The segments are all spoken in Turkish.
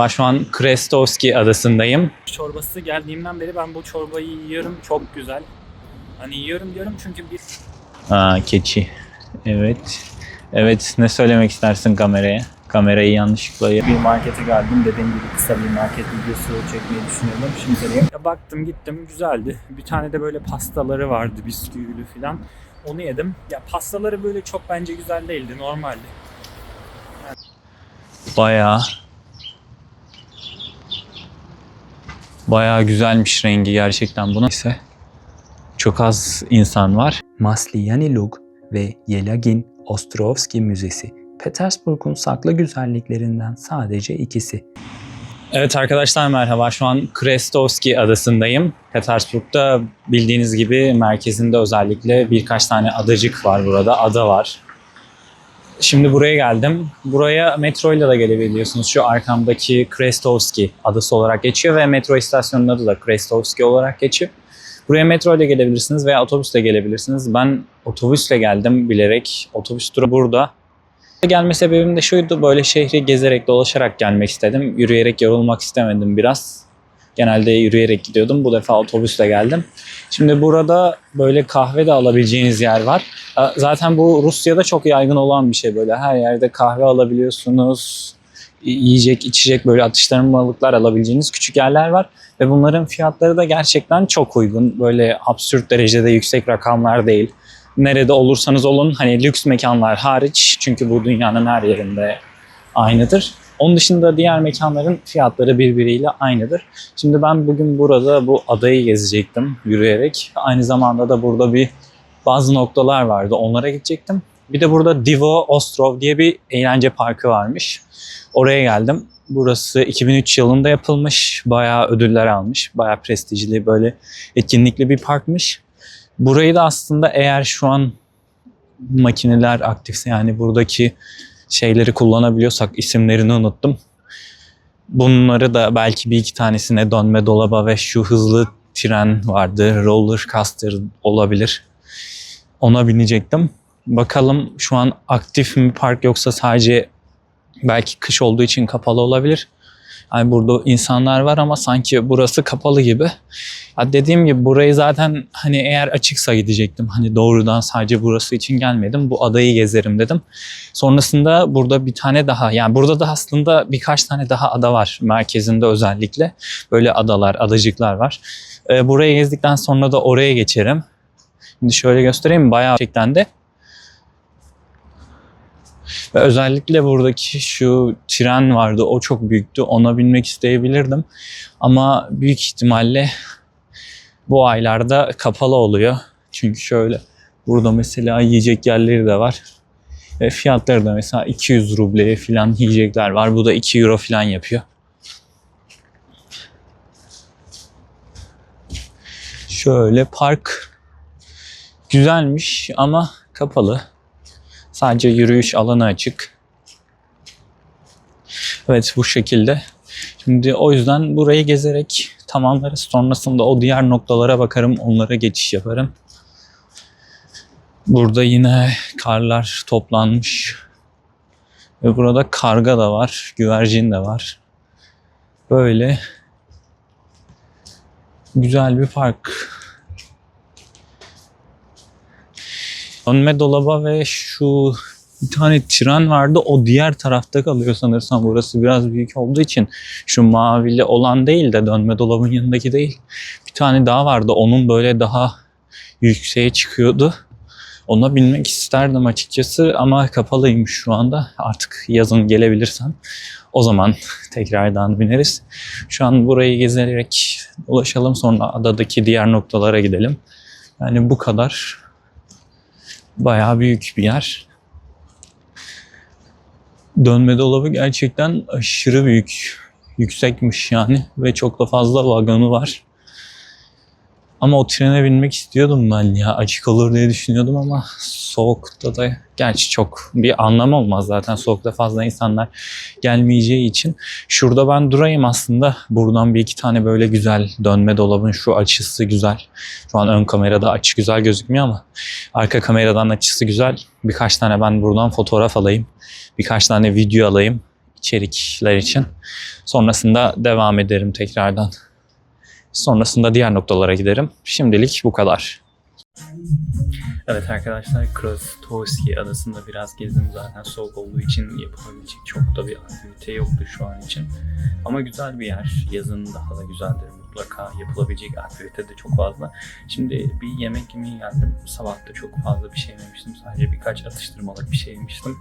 Şu an Krestovski adasındayım. Çorbası geldiğimden beri ben bu çorbayı yiyorum. Çok güzel. Hani yiyorum diyorum çünkü bir... Keçi. Evet. Evet, ne söylemek istersin kameraya? Kamerayı yanlışlıkla... Bir markete geldim. Dediğim gibi kısa bir market videosu çekmeyi düşünüyordum. Şimdi ya baktım gittim, güzeldi. Bir tane de böyle pastaları vardı, bisküvili falan. Onu yedim. Ya pastaları böyle çok bence güzel değildi, normaldi. Yani... Bayağı güzelmiş rengi gerçekten bunun. Ise çok az insan var. Masliani Lug ve Yelagin Ostrovski Müzesi Petersburg'un saklı güzelliklerinden sadece ikisi. Evet arkadaşlar merhaba. Şu an Krestovski adasındayım. Petersburg'da bildiğiniz gibi merkezinde özellikle birkaç tane adacık var burada. Ada var. Şimdi buraya geldim. Buraya metro ile de gelebiliyorsunuz. Şu arkamdaki Krestovski adası olarak geçiyor ve metro istasyonunun adı da Krestovski olarak geçiyor. Buraya metro ile gelebilirsiniz veya otobüsle gelebilirsiniz. Ben otobüsle geldim bilerek. Otobüs durağı burada. Gelme sebebim de şuydu, böyle şehri gezerek dolaşarak gelmek istedim. Yürüyerek yorulmak istemedim biraz. Genelde yürüyerek gidiyordum. Bu defa otobüsle geldim. Şimdi burada böyle kahve de alabileceğiniz yer var. Zaten bu Rusya'da çok yaygın olan bir şey böyle. Her yerde kahve alabiliyorsunuz. Yiyecek, içecek böyle atıştırmalıklar alabileceğiniz küçük yerler var. Ve bunların fiyatları da gerçekten çok uygun. Böyle absürt derecede yüksek rakamlar değil. Nerede olursanız olun, hani lüks mekanlar hariç, çünkü bu dünyanın her yerinde aynıdır. Onun dışında diğer mekanların fiyatları birbiriyle aynıdır. Şimdi ben bugün burada bu adayı gezecektim yürüyerek. Aynı zamanda da burada bazı noktalar vardı, onlara gidecektim. Bir de burada Divo Ostrov diye bir eğlence parkı varmış. Oraya geldim. Burası 2003 yılında yapılmış. Bayağı ödüller almış. Bayağı prestijli, böyle etkinlikli bir parkmış. Burayı da aslında eğer şu an makineler aktifse, yani buradaki şeyleri kullanabiliyorsak, isimlerini unuttum. Bunları da belki bir iki tanesine, dönme dolaba ve şu hızlı tren vardı, roller coaster olabilir. Ona binecektim. Bakalım şu an aktif mi park, yoksa sadece belki kış olduğu için kapalı olabilir. Yani burada insanlar var ama sanki burası kapalı gibi. Ya dediğim gibi burayı zaten hani eğer açıksa gidecektim. Hani doğrudan sadece burası için gelmedim. Bu adayı gezerim dedim. Sonrasında burada bir tane daha, yani burada da aslında birkaç tane daha ada var. Merkezinde özellikle böyle adalar, adacıklar var. Burayı gezdikten sonra da oraya geçerim. Şimdi şöyle göstereyim, bayağı gerçekten de. Ve özellikle buradaki şu tren vardı, o çok büyüktü. Ona binmek isteyebilirdim. Ama büyük ihtimalle bu aylarda kapalı oluyor. Çünkü şöyle burada mesela yiyecek yerleri de var. Ve fiyatları da mesela 200 rubleye falan yiyecekler var. Bu da 2 euro falan yapıyor. Şöyle park güzelmiş ama kapalı. Sadece yürüyüş alanı açık. Evet, bu şekilde. Şimdi o yüzden burayı gezerek tamamlarız. Sonrasında o diğer noktalara bakarım. Onlara geçiş yaparım. Burada yine karlar toplanmış. Ve burada karga da var. Güvercin de var. Böyle güzel bir park. Dönme dolaba ve şu bir tane tren vardı. O diğer tarafta kalıyor sanırsam. Burası biraz büyük olduğu için şu mavili olan değil de dönme dolabın yanındaki değil. Bir tane daha vardı. Onun böyle daha yükseğe çıkıyordu. Ona binmek isterdim açıkçası ama kapalıymış şu anda. Artık yazın gelebilirsem o zaman tekrardan bineriz. Şu an burayı gezerek ulaşalım, sonra adadaki diğer noktalara gidelim. Yani bu kadar. Bayağı büyük bir yer. Dönme dolabı gerçekten aşırı büyük. Yüksekmiş yani ve çok da fazla vagonu var. Ama o trene binmek istiyordum ben ya. Açık olur diye düşünüyordum ama soğukta da gerçi çok bir anlam olmaz zaten. Soğukta fazla insanlar gelmeyeceği için. Şurada ben durayım aslında. Buradan bir iki tane böyle güzel dönme dolabın şu açısı güzel. Şu an ön kamerada açı güzel gözükmüyor ama arka kameradan açısı güzel. Birkaç tane ben buradan fotoğraf alayım. Birkaç tane video alayım. içerikler için. Sonrasında devam ederim tekrardan. Sonrasında diğer noktalara giderim. Şimdilik bu kadar. Evet arkadaşlar, Krastovski adasında biraz gezdim. Zaten soğuk olduğu için yapılabilecek çok da bir aktivite yoktu şu an için. Ama güzel bir yer. Yazın daha da güzeldir. Mutlaka yapılabilecek aktivite de çok fazla. Şimdi bir yemek yemeye geldim. Sabah da çok fazla bir şey yememiştim. Sadece birkaç atıştırmalık bir şey yemiştim.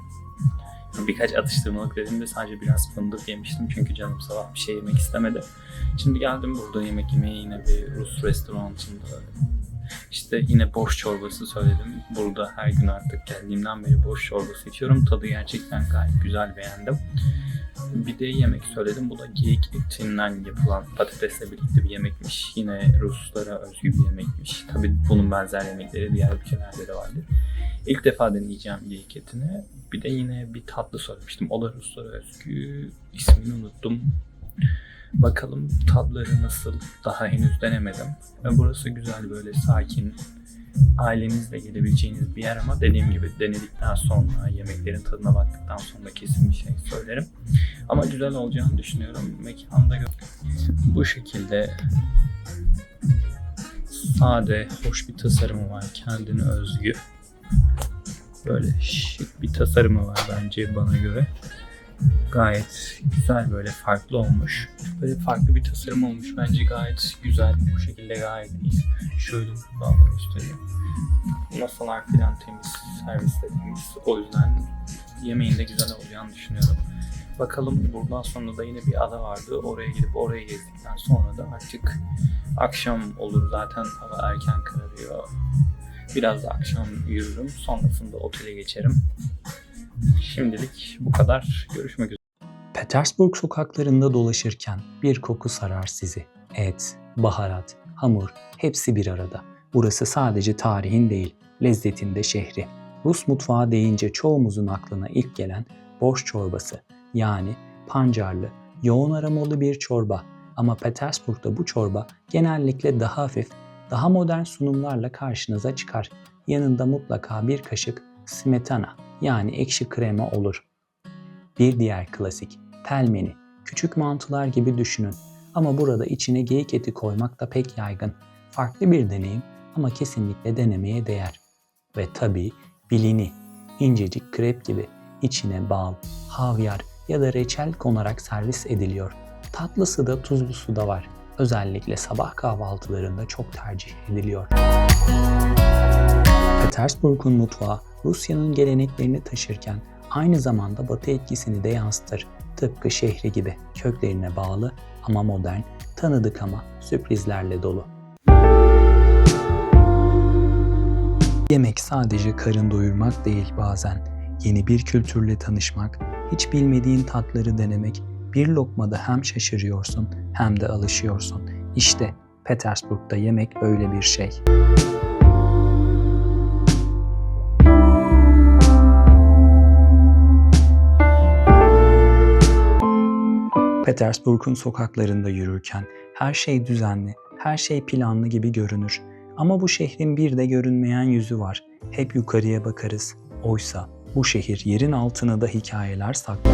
Birkaç atıştırmalık dediğimde sadece biraz fındık yemiştim. Çünkü canım sabah bir şey yemek istemedi. Şimdi geldim burada yemek yemeye, yine bir Rus restoranında. İşte yine boş çorbası söyledim. Burada her gün artık geldiğimden beri boş çorbası içiyorum. Tadı gerçekten gayet güzel, beğendim. Bir de yemek söyledim. Bu da geyik etinden yapılan patatesle birlikte bir yemekmiş. Yine Ruslara özgü bir yemekmiş. Tabii bunun benzer yemekleri diğer ülkelerde de vardır. İlk defa deneyeceğim geyik etini. Bir de yine bir tatlı söylemiştim. O da Ruslara özgü. İsmini unuttum. Bakalım tadları nasıl? Daha henüz denemedim. Ve burası güzel, böyle sakin, ailenizle gelebileceğiniz bir yer ama dediğim gibi denedikten sonra, yemeklerin tadına baktıktan sonra kesin bir şey söylerim. Ama güzel olacağını düşünüyorum. Mekanda bu şekilde sade, hoş bir tasarımı var. Kendine özgü. Böyle şık bir tasarımı var bence bana göre. Gayet güzel, böyle farklı olmuş. Böyle farklı bir tasarım olmuş. Bence gayet güzel. Bu şekilde gayet iyi. Şöyle buradan göstereyim. Masalar filan temiz, servis de temiz. O yüzden yemeğin de güzel olacağını düşünüyorum. Bakalım, buradan sonra da yine bir ada vardı. Oraya gidip orayı gezdikten sonra da artık akşam olur. Zaten hava erken kararıyor. Biraz da akşam yürürüm. Sonrasında otele geçerim. Şimdilik bu kadar. Görüşmek üzere. Petersburg sokaklarında dolaşırken bir koku sarar sizi. Et, baharat, hamur hepsi bir arada. Burası sadece tarihin değil, lezzetin de şehri. Rus mutfağı deyince çoğumuzun aklına ilk gelen borş çorbası, yani pancarlı, yoğun aromalı bir çorba. Ama Petersburg'da bu çorba genellikle daha hafif, daha modern sunumlarla karşınıza çıkar. Yanında mutlaka bir kaşık smetana, yani ekşi krema olur. Bir diğer klasik, pelmeni, küçük mantılar gibi düşünün. Ama burada içine geyik eti koymak da pek yaygın. Farklı bir deneyim ama kesinlikle denemeye değer. Ve tabii bilini, incecik krep gibi içine bal, havyar ya da reçel konarak servis ediliyor. Tatlısı da tuzlusu da var. Özellikle sabah kahvaltılarında çok tercih ediliyor. Petersburg'un mutfağı Rusya'nın geleneklerini taşırken aynı zamanda Batı etkisini de yansıtır. Tıpkı şehri gibi köklerine bağlı ama modern, tanıdık ama sürprizlerle dolu. Yemek sadece karın doyurmak değil bazen. Yeni bir kültürle tanışmak, hiç bilmediğin tatları denemek, bir lokmada hem şaşırıyorsun hem de alışıyorsun. İşte Petersburg'da yemek böyle bir şey. Petersburg'un sokaklarında yürürken her şey düzenli, her şey planlı gibi görünür. Ama bu şehrin bir de görünmeyen yüzü var. Hep yukarıya bakarız. Oysa bu şehir yerin altına da hikayeler saklar.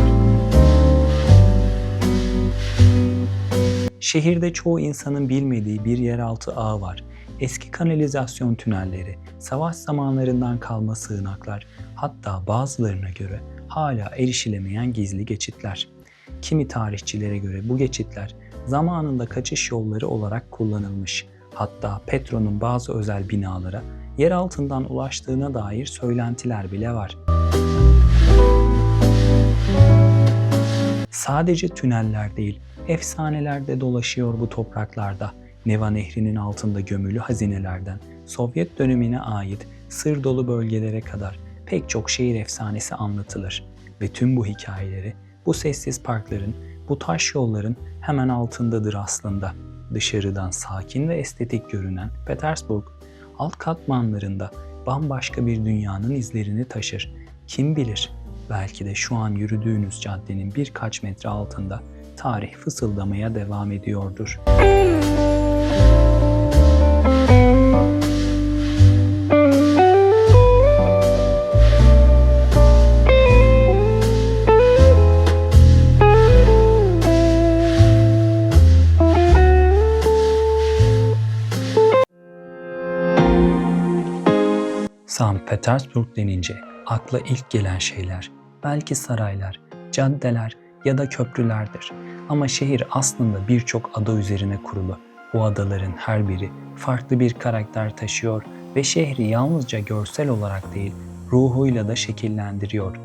Şehirde çoğu insanın bilmediği bir yeraltı ağı var. Eski kanalizasyon tünelleri, savaş zamanlarından kalma sığınaklar, hatta bazılarına göre hala erişilemeyen gizli geçitler. Kimi tarihçilere göre bu geçitler zamanında kaçış yolları olarak kullanılmış. Hatta Petro'nun bazı özel binalara yer altından ulaştığına dair söylentiler bile var. Sadece tüneller değil, efsaneler de dolaşıyor bu topraklarda. Neva Nehri'nin altında gömülü hazinelerden Sovyet dönemine ait sır dolu bölgelere kadar pek çok şehir efsanesi anlatılır. Ve tüm bu hikayeleri bu sessiz parkların, bu taş yolların hemen altındadır aslında. Dışarıdan sakin ve estetik görünen Petersburg, alt katmanlarında bambaşka bir dünyanın izlerini taşır. Kim bilir, belki de şu an yürüdüğünüz caddenin birkaç metre altında tarih fısıldamaya devam ediyordur. Sankt Petersburg denince akla ilk gelen şeyler belki saraylar, caddeler ya da köprülerdir. Ama şehir aslında birçok ada üzerine kurulu. Bu adaların her biri farklı bir karakter taşıyor ve şehri yalnızca görsel olarak değil, ruhuyla da şekillendiriyor.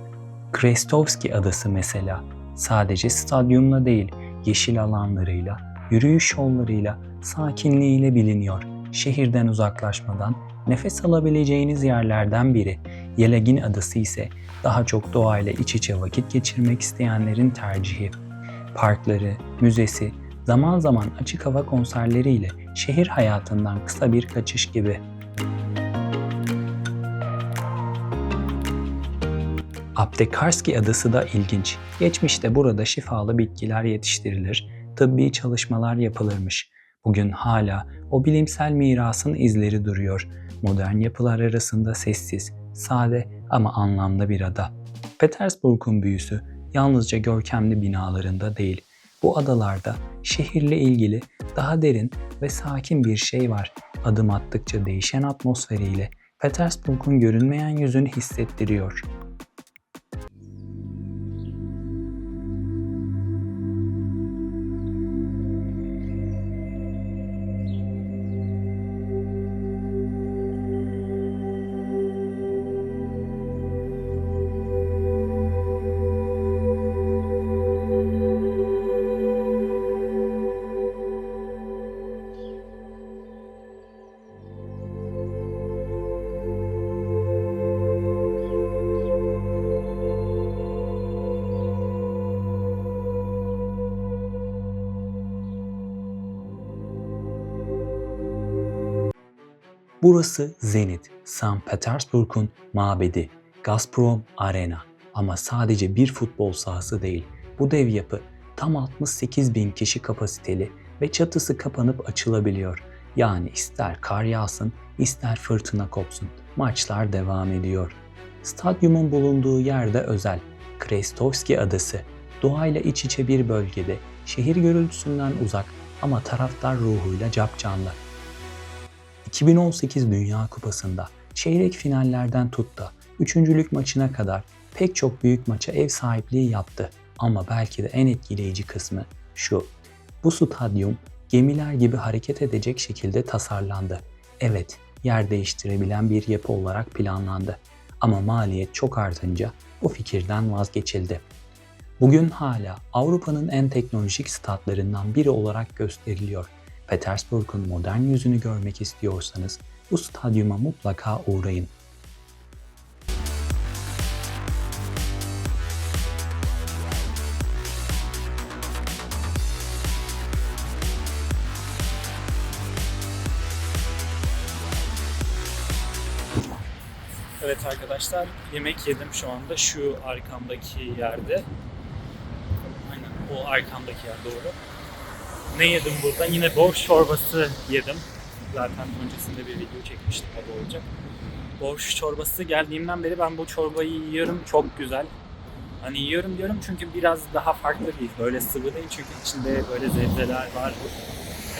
Krestovski Adası mesela sadece stadyumla değil, yeşil alanlarıyla, yürüyüş yollarıyla, sakinliğiyle biliniyor. Şehirden uzaklaşmadan nefes alabileceğiniz yerlerden biri. Yelagin Adası ise daha çok doğayla iç içe vakit geçirmek isteyenlerin tercihi. Parkları, müzesi, zaman zaman açık hava konserleriyle şehir hayatından kısa bir kaçış gibi. Aptekarski Adası da ilginç. Geçmişte burada şifalı bitkiler yetiştirilir, tıbbi çalışmalar yapılırmış. Bugün hala o bilimsel mirasın izleri duruyor. Modern yapılar arasında sessiz, sade ama anlamlı bir ada. Petersburg'un büyüsü yalnızca görkemli binalarında değil. Bu adalarda şehirle ilgili daha derin ve sakin bir şey var. Adım attıkça değişen atmosferiyle Petersburg'un görünmeyen yüzünü hissettiriyor. Burası Zenit, Sankt Petersburg'un mabedi, Gazprom Arena. Ama sadece bir futbol sahası değil. Bu dev yapı tam 68 bin kişi kapasiteli ve çatısı kapanıp açılabiliyor. Yani ister kar yağsın, ister fırtına kopsun. Maçlar devam ediyor. Stadyumun bulunduğu yerde özel. Krestovski Adası, doğayla iç içe bir bölgede, şehir gürültüsünden uzak ama taraftar ruhuyla capcanlı. 2018 Dünya Kupası'nda çeyrek finallerden tut da üçüncülük maçına kadar pek çok büyük maça ev sahipliği yaptı. Ama belki de en etkileyici kısmı şu: bu stadyum gemiler gibi hareket edecek şekilde tasarlandı. Evet, yer değiştirebilen bir yapı olarak planlandı. Ama maliyet çok artınca bu fikirden vazgeçildi. Bugün hala Avrupa'nın en teknolojik statlarından biri olarak gösteriliyor. Petersburg'un modern yüzünü görmek istiyorsanız bu stadyuma mutlaka uğrayın. Evet arkadaşlar, yemek yedim şu anda şu arkamdaki yerde. Aynen o arkamdaki yer, doğru. Ne yedim burada? Yine borş çorbası yedim. Zaten öncesinde bir video çekmiştim, o da olacak. Borş çorbası, geldiğimden beri ben bu çorbayı yiyorum, çok güzel. Hani yiyorum diyorum çünkü biraz daha farklı değil. Böyle sıvı değil çünkü içinde böyle sebzeler var,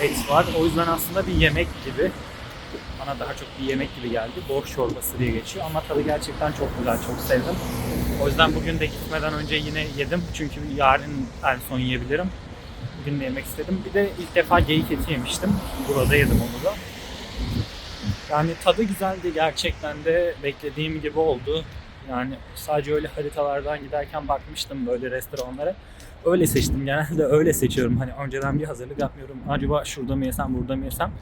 et var. O yüzden aslında bir yemek gibi. Bana daha çok bir yemek gibi geldi. Borş çorbası diye geçiyor ama tadı gerçekten çok güzel, çok sevdim. O yüzden bugün de gitmeden önce yine yedim. Çünkü yarın en son yiyebilirim. Bugün de yemek istedim. Bir de ilk defa geyik eti yemiştim. Burada yedim onu da. Yani tadı güzeldi, gerçekten de beklediğim gibi oldu. Yani sadece öyle haritalardan giderken bakmıştım böyle restoranlara. Öyle seçtim, genelde öyle seçiyorum. Hani önceden bir hazırlık yapmıyorum. Acaba şurada mı yesem, burada mı yesem?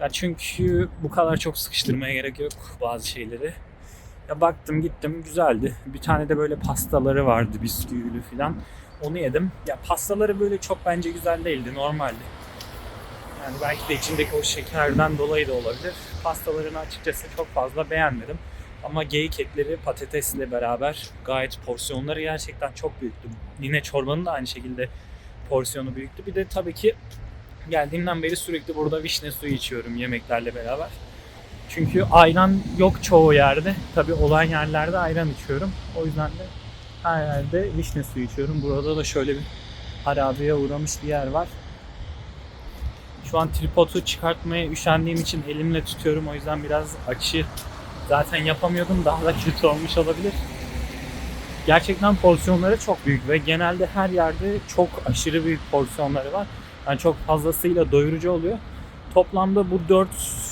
Ya çünkü bu kadar çok sıkıştırmaya gerek yok bazı şeyleri. Ya baktım gittim, güzeldi. Bir tane de böyle pastaları vardı, bisküvili falan. Onu yedim. Ya pastaları böyle çok bence güzel değildi, normaldi. Yani belki de içindeki o şekerden dolayı da olabilir. Pastalarını açıkçası çok fazla beğenmedim. Ama geyik etleri patatesle beraber gayet porsiyonları gerçekten çok büyüktü. Yine çorbanın da aynı şekilde porsiyonu büyüktü. Bir de tabii ki geldiğimden beri sürekli burada vişne suyu içiyorum yemeklerle beraber. Çünkü ayran yok çoğu yerde. Tabii olan yerlerde ayran içiyorum. O yüzden de her yerde vişne suyu içiyorum. Burada da şöyle bir harabeye uğramış bir yer var. Şu an tripodu çıkartmaya üşendiğim için elimle tutuyorum. O yüzden biraz açı Zaten yapamıyordum, daha da kötü olmuş olabilir. Gerçekten porsiyonları çok büyük ve genelde her yerde çok aşırı büyük porsiyonları var. Yani çok fazlasıyla doyurucu oluyor. Toplamda bu 4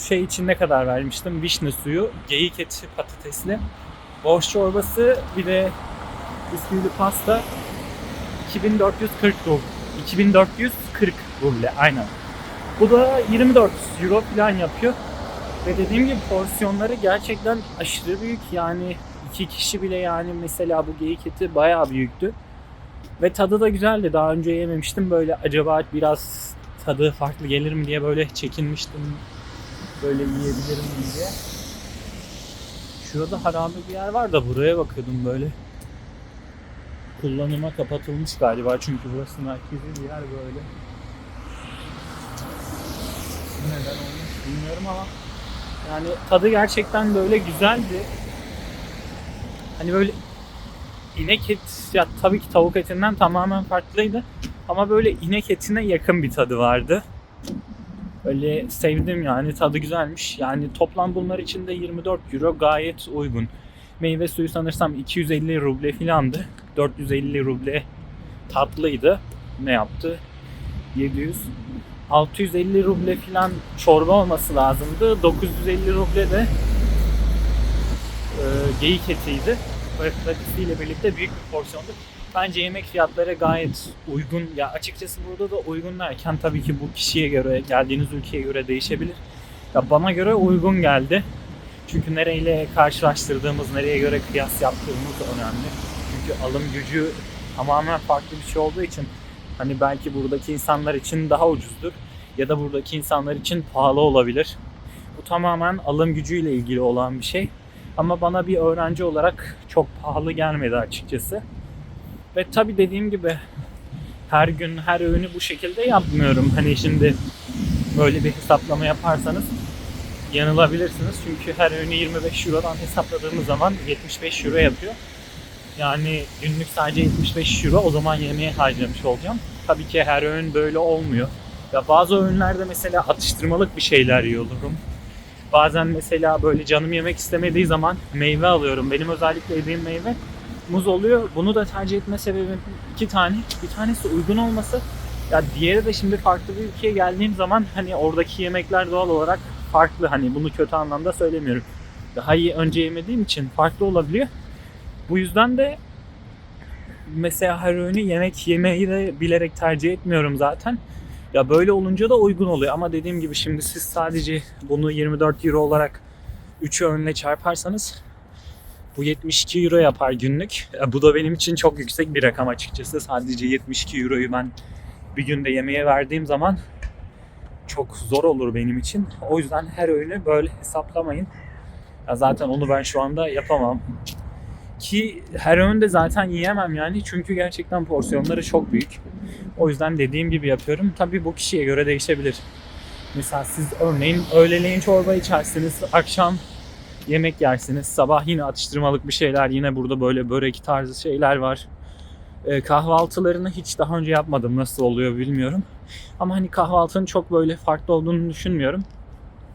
şey için ne kadar vermiştim? Vişne suyu, geyik eti patatesli, borş çorbası, bir de bisküvili pasta 2440 ruble. 2440 ruble aynen. Bu da 24 euro falan yapıyor. Ve dediğim gibi porsiyonları gerçekten aşırı büyük. Yani 2 kişi bile, yani mesela bu geyik eti bayağı büyüktü. Ve tadı da güzeldi. Daha önce yememiştim. Böyle acaba biraz tadı farklı gelir mi diye böyle çekinmiştim. Böyle yiyebilirim diye. Şurada harabe bir yer var da buraya bakıyordum böyle. Kullanıma kapatılmış galiba çünkü burası merkezi bir yer böyle. Neden olmuş bilmiyorum ama yani tadı gerçekten böyle güzeldi. Hani böyle inek et, ya tabii ki tavuk etinden tamamen farklıydı ama böyle inek etine yakın bir tadı vardı. Öyle sevdim yani, tadı güzelmiş. Yani toplam bunlar için de 24 euro gayet uygun. Meyve suyu sanırsam 250 ruble filandı. 450 ruble tatlıydı. Ne yaptı? 700. 650 ruble filan çorba olması lazımdı. 950 ruble de geyik etiydi. Patatesiyle birlikte büyük bir porsiyondu. Bence yemek fiyatları gayet uygun. Ya açıkçası burada da uygun derken tabii ki bu kişiye göre, geldiğiniz ülkeye göre değişebilir. Ya bana göre uygun geldi. Çünkü nereyle karşılaştırdığımız, nereye göre kıyas yaptığımız önemli. Çünkü alım gücü tamamen farklı bir şey olduğu için hani belki buradaki insanlar için daha ucuzdur ya da buradaki insanlar için pahalı olabilir. Bu tamamen alım gücüyle ilgili olan bir şey. Ama bana bir öğrenci olarak çok pahalı gelmedi açıkçası. Ve tabii dediğim gibi her gün her öğünü bu şekilde yapmıyorum. Hani şimdi böyle bir hesaplama yaparsanız yanılabilirsiniz. Çünkü her öğünü 25 Euro'dan hesapladığımız zaman 75 Euro yapıyor. Yani günlük sadece 75 Euro o zaman yemeğe harcamış olacağım. Tabii ki her öğün böyle olmuyor. Ya bazı öğünlerde mesela atıştırmalık bir şeyler yiyorum. Bazen mesela böyle canım yemek istemediği zaman meyve alıyorum. Benim özellikle yediğim meyve muz oluyor. Bunu da tercih etme sebebim 2 tane. Bir tanesi uygun olması. Ya diğeri de şimdi farklı bir ülkeye geldiğim zaman hani oradaki yemekler doğal olarak farklı. Hani bunu kötü anlamda söylemiyorum. Daha iyi önce yemediğim için farklı olabiliyor. Bu yüzden de mesela her öğünü yemek yemeyi de bilerek tercih etmiyorum zaten. Ya böyle olunca da uygun oluyor ama dediğim gibi şimdi siz sadece bunu 24 euro olarak 3 öğünle çarparsanız bu 72 euro yapar günlük. Ya bu da benim için çok yüksek bir rakam açıkçası. Sadece 72 euroyu ben bir günde yemeğe verdiğim zaman çok zor olur benim için. O yüzden her öğünü böyle hesaplamayın. Ya zaten onu ben şu anda yapamam. Ki her öğünde zaten yiyemem yani. Çünkü gerçekten porsiyonları çok büyük. O yüzden dediğim gibi yapıyorum. Tabii bu kişiye göre değişebilir. Mesela siz örneğin öğleleyin çorba içersiniz, akşam yemek yersiniz, sabah yine atıştırmalık bir şeyler, yine burada böyle börek tarzı şeyler var. Kahvaltılarını hiç daha önce yapmadım, nasıl oluyor bilmiyorum. Ama hani kahvaltının çok böyle farklı olduğunu düşünmüyorum.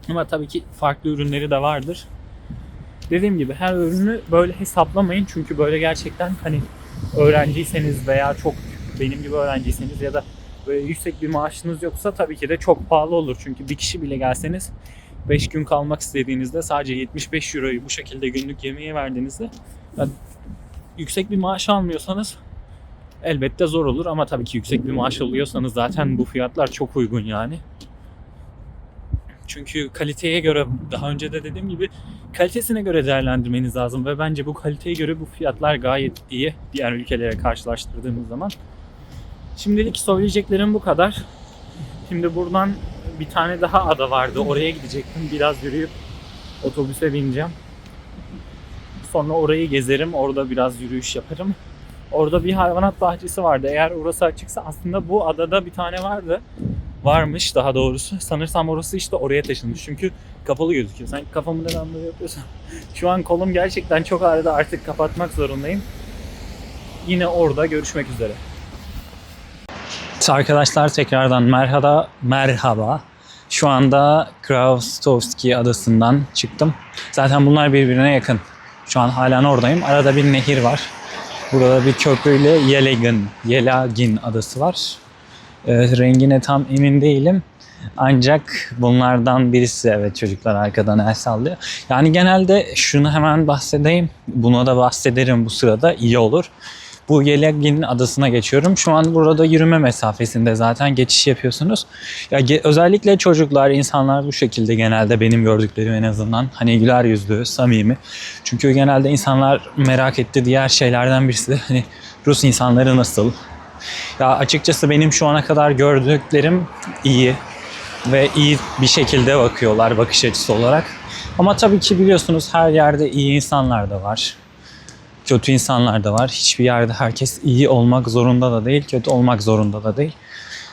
Ama tabii ki farklı ürünleri de vardır. Dediğim gibi her ürünü böyle hesaplamayın çünkü böyle gerçekten hani öğrenciyseniz veya çok benim gibi öğrenciyseniz ya da böyle yüksek bir maaşınız yoksa tabii ki de çok pahalı olur. Çünkü bir kişi bile gelseniz 5 gün kalmak istediğinizde sadece 75 euroyu bu şekilde günlük yemeğe verdiğinizde yani yüksek bir maaş almıyorsanız elbette zor olur ama tabii ki yüksek bir maaş alıyorsanız zaten bu fiyatlar çok uygun yani. Çünkü kaliteye göre, daha önce de dediğim gibi kalitesine göre değerlendirmeniz lazım ve bence bu kaliteye göre bu fiyatlar gayet iyi diğer ülkelere karşılaştırdığımız zaman. Şimdilik söyleyeceklerim bu kadar. Şimdi buradan bir tane daha ada vardı. Oraya gidecektim. Biraz yürüyüp otobüse bineceğim. Sonra orayı gezerim. Orada biraz yürüyüş yaparım. Orada bir hayvanat bahçesi vardı. Eğer orası açıksa aslında bu adada bir tane vardı. Varmış daha doğrusu. Sanırsam orası işte oraya taşınmış. Çünkü kapalı gözüküyor. Sen kafamı neden böyle yapıyorsun? Şu an kolum gerçekten çok ağrıdı. Artık kapatmak zorundayım. Yine orada görüşmek üzere. Arkadaşlar tekrardan merhaba. Şu anda Krastovski adasından çıktım. Zaten bunlar birbirine yakın. Şu an halen oradayım. Arada bir nehir var. Burada bir köprüyle Yelagin adası var. Rengine tam emin değilim. Ancak bunlardan birisi, evet, çocuklar arkadan el sallıyor. Yani genelde şunu hemen bahsedeyim. Buna da bahsederim bu sırada, iyi olur. Bu Yelagin adasına geçiyorum. Şu an burada yürüme mesafesinde zaten geçiş yapıyorsunuz. Ya özellikle çocuklar, insanlar bu şekilde genelde, benim gördüklerim en azından. Hani güler yüzlü, samimi. Çünkü genelde insanlar merak ettiği diğer şeylerden birisi de hani Rus insanları nasıl? Ya açıkçası benim şu ana kadar gördüklerim iyi ve iyi bir şekilde bakıyorlar bakış açısı olarak. Ama tabii ki biliyorsunuz her yerde iyi insanlar da var. Kötü insanlar da var. Hiçbir yerde herkes iyi olmak zorunda da değil, kötü olmak zorunda da değil.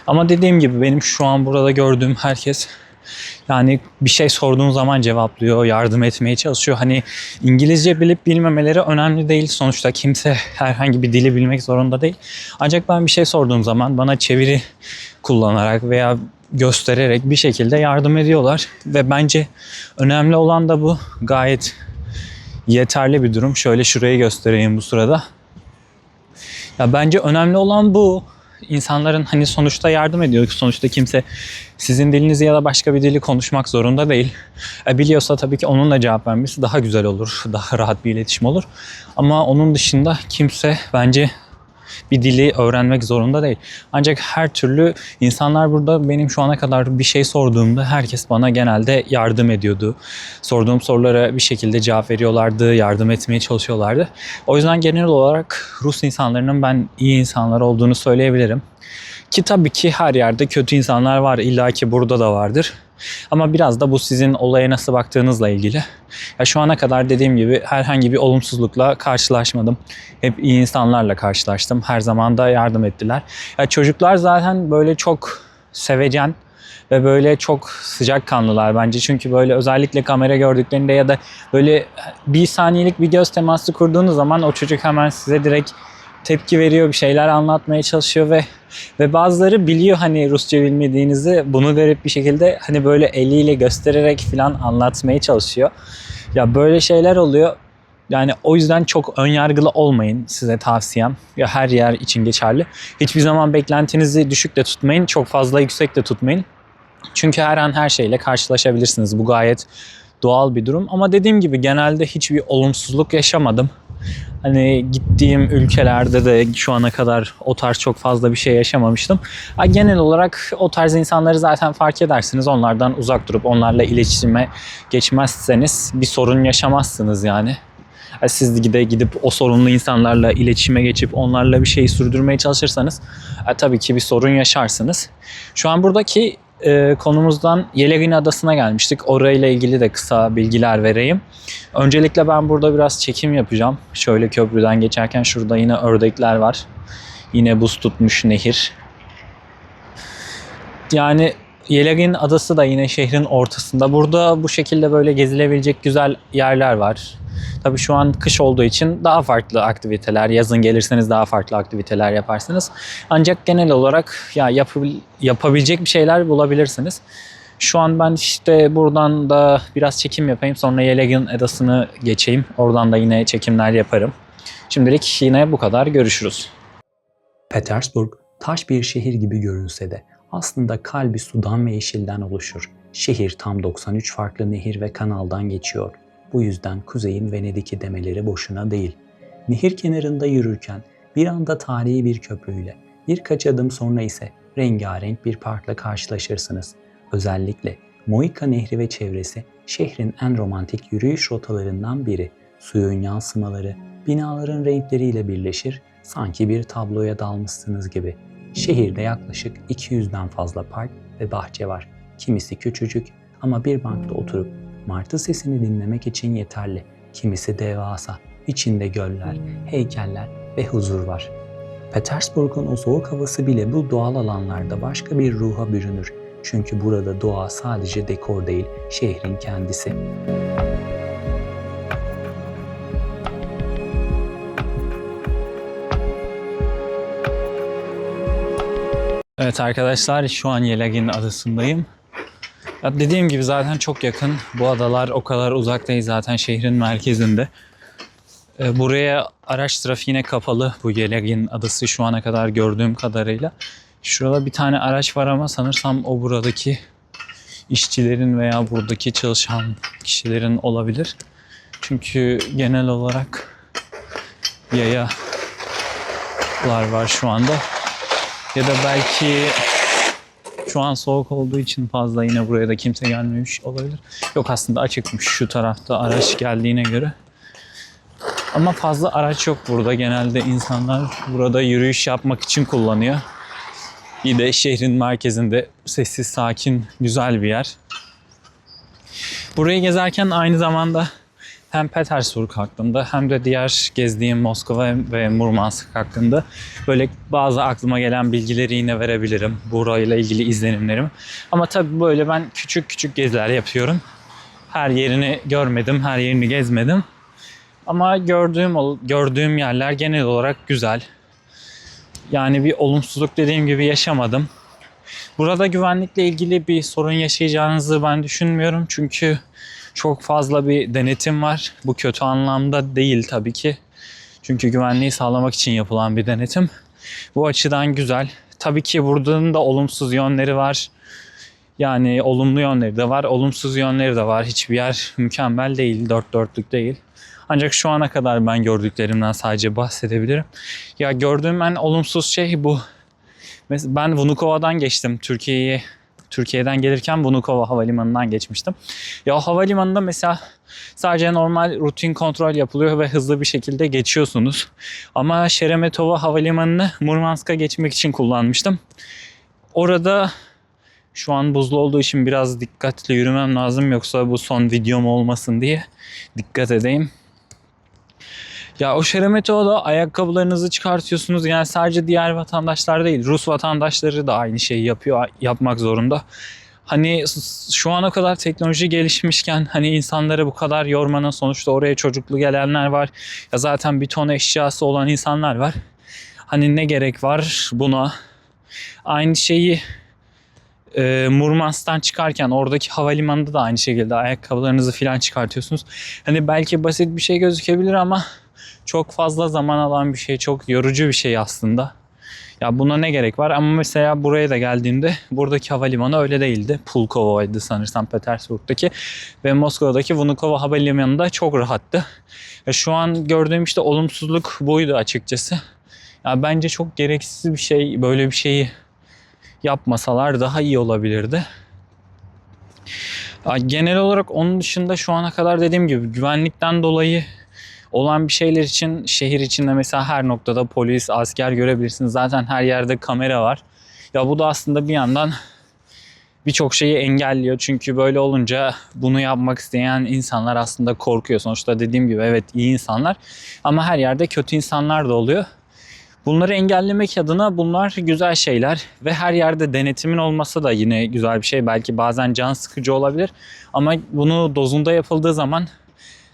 Ama dediğim gibi benim şu an burada gördüğüm herkes, yani bir şey sorduğun zaman cevaplıyor, yardım etmeye çalışıyor. Hani İngilizce bilip bilmemeleri önemli değil. Sonuçta kimse herhangi bir dili bilmek zorunda değil. Ancak ben bir şey sorduğum zaman bana çeviri kullanarak veya göstererek bir şekilde yardım ediyorlar. Ve bence önemli olan da bu. Gayet yeterli bir durum. Şöyle şurayı göstereyim bu sırada. Ya bence önemli olan bu. İnsanların hani sonuçta yardım ediyor. Sonuçta kimse sizin dilinizi ya da başka bir dili konuşmak zorunda değil. Biliyorsa tabii ki onunla cevap vermesi daha güzel olur. Daha rahat bir iletişim olur. Ama onun dışında kimse bence bir dili öğrenmek zorunda değil. Ancak her türlü insanlar burada, benim şu ana kadar bir şey sorduğumda herkes bana genelde yardım ediyordu. Sorduğum sorulara bir şekilde cevap veriyorlardı, yardım etmeye çalışıyorlardı. O yüzden genel olarak Rus insanlarının ben iyi insanlar olduğunu söyleyebilirim. Ki tabii ki her yerde kötü insanlar var. İlla ki burada da vardır. Ama biraz da bu sizin olaya nasıl baktığınızla ilgili. Ya şu ana kadar dediğim gibi herhangi bir olumsuzlukla karşılaşmadım. Hep iyi insanlarla karşılaştım. Her zaman da yardım ettiler. Ya çocuklar zaten böyle çok sevecen ve böyle çok sıcakkanlılar bence. Çünkü böyle özellikle kamera gördüklerinde ya da böyle bir saniyelik bir göz teması kurduğunuz zaman o çocuk hemen size direkt tepki veriyor, bir şeyler anlatmaya çalışıyor ve bazıları biliyor hani Rusça bilmediğinizi, bunu verip bir şekilde hani böyle eliyle göstererek falan anlatmaya çalışıyor. Ya böyle şeyler oluyor. Yani o yüzden çok önyargılı olmayın, size tavsiyem. Ya her yer için geçerli. Hiçbir zaman beklentinizi düşük de tutmayın, çok fazla yüksek de tutmayın. Çünkü her an her şeyle karşılaşabilirsiniz. Bu gayet doğal bir durum. Ama dediğim gibi genelde hiçbir olumsuzluk yaşamadım. Hani gittiğim ülkelerde de şu ana kadar o tarz çok fazla bir şey yaşamamıştım. Genel olarak o tarz insanları zaten fark edersiniz. Onlardan uzak durup onlarla iletişime geçmezseniz bir sorun yaşamazsınız yani. Siz de gidip o sorunlu insanlarla iletişime geçip onlarla bir şeyi sürdürmeye çalışırsanız tabii ki bir sorun yaşarsınız. Şu an buradaki konumuzdan Yelagin Adası'na gelmiştik. Orayla ilgili de kısa bilgiler vereyim. Öncelikle ben burada biraz çekim yapacağım. Şöyle köprüden geçerken şurada yine ördekler var. Yine buz tutmuş nehir. Yani Yelagin Adası da yine şehrin ortasında. Burada bu şekilde böyle gezilebilecek güzel yerler var. Tabii şu an kış olduğu için daha farklı aktiviteler, yazın gelirseniz daha farklı aktiviteler yaparsınız. Ancak genel olarak ya yapabilecek bir şeyler bulabilirsiniz. Şu an ben işte buradan da biraz çekim yapayım. Sonra Yelagin Adası'nı geçeyim. Oradan da yine çekimler yaparım. Şimdilik yine bu kadar. Görüşürüz. Petersburg taş bir şehir gibi görünse de aslında kalbi sudan ve yeşilden oluşur. Şehir tam 93 farklı nehir ve kanaldan geçiyor. Bu yüzden kuzeyin Venedik'i demeleri boşuna değil. Nehir kenarında yürürken bir anda tarihi bir köprüyle, birkaç adım sonra ise rengarenk bir parkla karşılaşırsınız. Özellikle Moika Nehri ve çevresi şehrin en romantik yürüyüş rotalarından biri. Suyun yansımaları binaların renkleriyle birleşir, sanki bir tabloya dalmışsınız gibi. Şehirde yaklaşık 200'den fazla park ve bahçe var. Kimisi küçücük ama bir bankta oturup martı sesini dinlemek için yeterli. Kimisi devasa, içinde göller, heykeller ve huzur var. Petersburg'un o soğuk havası bile bu doğal alanlarda başka bir ruha bürünür. Çünkü burada doğa sadece dekor değil, şehrin kendisi. Evet arkadaşlar, şu an Yelagin Adası'ndayım. Ya dediğim gibi zaten çok yakın. Bu adalar o kadar uzak değil zaten şehrin merkezinde. Buraya araç trafiğine kapalı bu Yelegin adası şu ana kadar gördüğüm kadarıyla. Şurada bir tane araç var ama sanırsam o buradaki işçilerin veya buradaki çalışan kişilerin olabilir. Çünkü genel olarak yayalar var şu anda. Ya da belki şu an soğuk olduğu için fazla yine buraya da kimse gelmemiş olabilir. Yok aslında açıkmış şu tarafta araç geldiğine göre. Ama fazla araç yok burada. Genelde insanlar burada yürüyüş yapmak için kullanıyor. Bir de şehrin merkezinde sessiz, sakin, güzel bir yer. Burayı gezerken aynı zamanda hem Petersburg hakkında hem de diğer gezdiğim Moskova ve Murmansk hakkında böyle bazı aklıma gelen bilgileri yine verebilirim. Burayla ilgili izlenimlerim. Ama tabii böyle ben küçük küçük geziler yapıyorum. Her yerini görmedim, her yerini gezmedim. Ama gördüğüm yerler genel olarak güzel. Yani bir olumsuzluk dediğim gibi yaşamadım. Burada güvenlikle ilgili bir sorun yaşayacağınızı ben düşünmüyorum. Çünkü çok fazla bir denetim var. Bu kötü anlamda değil tabii ki. Çünkü güvenliği sağlamak için yapılan bir denetim. Bu açıdan güzel. Tabii ki buradan da olumsuz yönleri var. Yani olumlu yönleri de var, olumsuz yönleri de var. Hiçbir yer mükemmel değil, dört dörtlük değil. Ancak şu ana kadar ben gördüklerimden sadece bahsedebilirim. Ya gördüğüm en olumsuz şey bu. Mesela ben Vnukova'dan geçtim. Türkiye'den gelirken Vnukova havalimanından geçmiştim. Ya havalimanında mesela sadece normal rutin kontrol yapılıyor ve hızlı bir şekilde geçiyorsunuz. Ama Şeremetova havalimanını Murmansk'a geçmek için kullanmıştım. Orada şu an buzlu olduğu için biraz dikkatli yürümem lazım. Yoksa bu son videom olmasın diye dikkat edeyim. Ya o Şeremetova'da ayakkabılarınızı çıkartıyorsunuz. Yani sadece diğer vatandaşlar değil, Rus vatandaşları da aynı şeyi yapmak zorunda. Hani şu ana kadar teknoloji gelişmişken hani insanları bu kadar yormanın sonuçta oraya çocuklu gelenler var. Ya zaten bir ton eşyası olan insanlar var. Hani ne gerek var buna? Aynı şeyi Murmansk'tan çıkarken oradaki havalimanında da aynı şekilde ayakkabılarınızı falan çıkartıyorsunuz. Hani belki basit bir şey gözükebilir ama çok fazla zaman alan bir şey, çok yorucu bir şey aslında. Ya buna ne gerek var? Ama mesela buraya da geldiğimde buradaki havalimanı öyle değildi. Pulkova'ydı sanırsam Petersburg'daki ve Moskova'daki Vnukovo havalimanı da çok rahattı. Şu an gördüğüm işte olumsuzluk buydu açıkçası. Ya bence çok gereksiz bir şey, böyle bir şeyi yapmasalar daha iyi olabilirdi. Genel olarak onun dışında şu ana kadar dediğim gibi güvenlikten dolayı olan bir şeyler için şehir içinde mesela her noktada polis, asker görebilirsiniz. Zaten her yerde kamera var. Ya bu da aslında bir yandan birçok şeyi engelliyor. Çünkü böyle olunca bunu yapmak isteyen insanlar aslında korkuyor. Sonuçta dediğim gibi evet iyi insanlar ama her yerde kötü insanlar da oluyor. Bunları engellemek adına bunlar güzel şeyler ve her yerde denetimin olması da yine güzel bir şey. Belki bazen can sıkıcı olabilir ama bunu dozunda yapıldığı zaman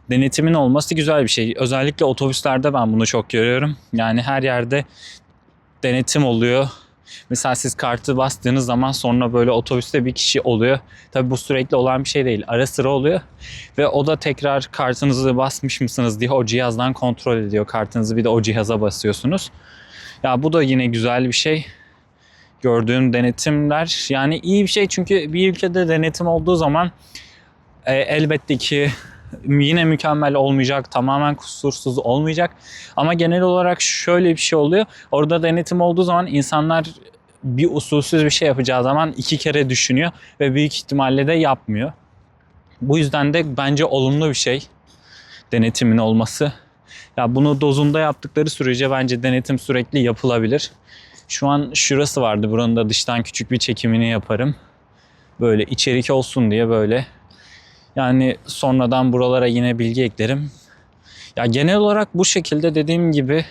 denetimin olması güzel bir şey. Özellikle otobüslerde ben bunu çok görüyorum. Yani her yerde denetim oluyor. Mesela siz kartı bastığınız zaman sonra böyle otobüste bir kişi oluyor. Tabii bu sürekli olan bir şey değil. Ara sıra oluyor. Ve o da tekrar kartınızı basmış mısınız diye o cihazdan kontrol ediyor kartınızı. Bir de o cihaza basıyorsunuz. Ya bu da yine güzel bir şey. Gördüğüm denetimler yani iyi bir şey çünkü bir ülkede denetim olduğu zaman elbette ki yine mükemmel olmayacak, tamamen kusursuz olmayacak. Ama genel olarak şöyle bir şey oluyor. Orada denetim olduğu zaman insanlar bir usulsüz bir şey yapacağı zaman 2 kere düşünüyor ve büyük ihtimalle de yapmıyor. Bu yüzden de bence olumlu bir şey denetimin olması. Ya bunu dozunda yaptıkları sürece bence denetim sürekli yapılabilir. Şu an şurası vardı. Buranın da dıştan küçük bir çekimini yaparım. Böyle içerik olsun diye böyle. Yani sonradan buralara yine bilgi eklerim. Ya genel olarak bu şekilde dediğim gibi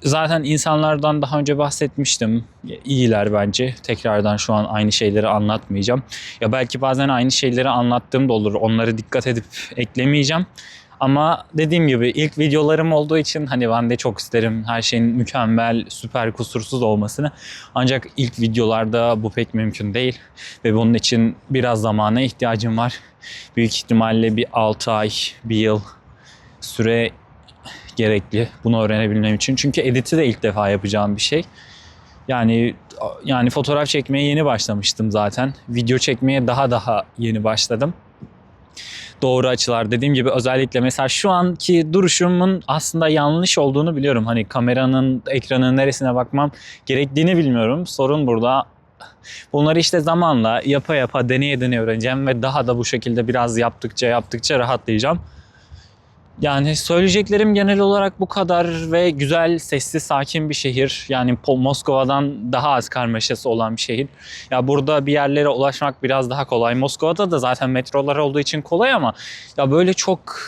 zaten insanlardan daha önce bahsetmiştim. İyiler bence. Tekrardan şu an aynı şeyleri anlatmayacağım. Ya belki bazen aynı şeyleri anlattığım da olur. Onları dikkat edip eklemeyeceğim. Ama dediğim gibi ilk videolarım olduğu için hani ben de çok isterim her şeyin mükemmel, süper, kusursuz olmasını. Ancak ilk videolarda bu pek mümkün değil. Ve bunun için biraz zamana ihtiyacım var. Büyük ihtimalle bir 6 ay, bir yıl süre gerekli bunu öğrenebilmem için. Çünkü editi de ilk defa yapacağım bir şey. Yani fotoğraf çekmeye yeni başlamıştım zaten. Video çekmeye daha yeni başladım. Doğru açılar dediğim gibi özellikle mesela şu anki duruşumun aslında yanlış olduğunu biliyorum. Hani kameranın, ekranın neresine bakmam gerektiğini bilmiyorum. Sorun burada. Bunları işte zamanla yapa deneye öğreneceğim ve daha da bu şekilde biraz yaptıkça rahatlayacağım. Yani söyleyeceklerim genel olarak bu kadar ve güzel, sessiz, sakin bir şehir. Yani Moskova'dan daha az karmaşası olan bir şehir. Ya burada bir yerlere ulaşmak biraz daha kolay. Moskova'da da zaten metrolar olduğu için kolay ama ya böyle çok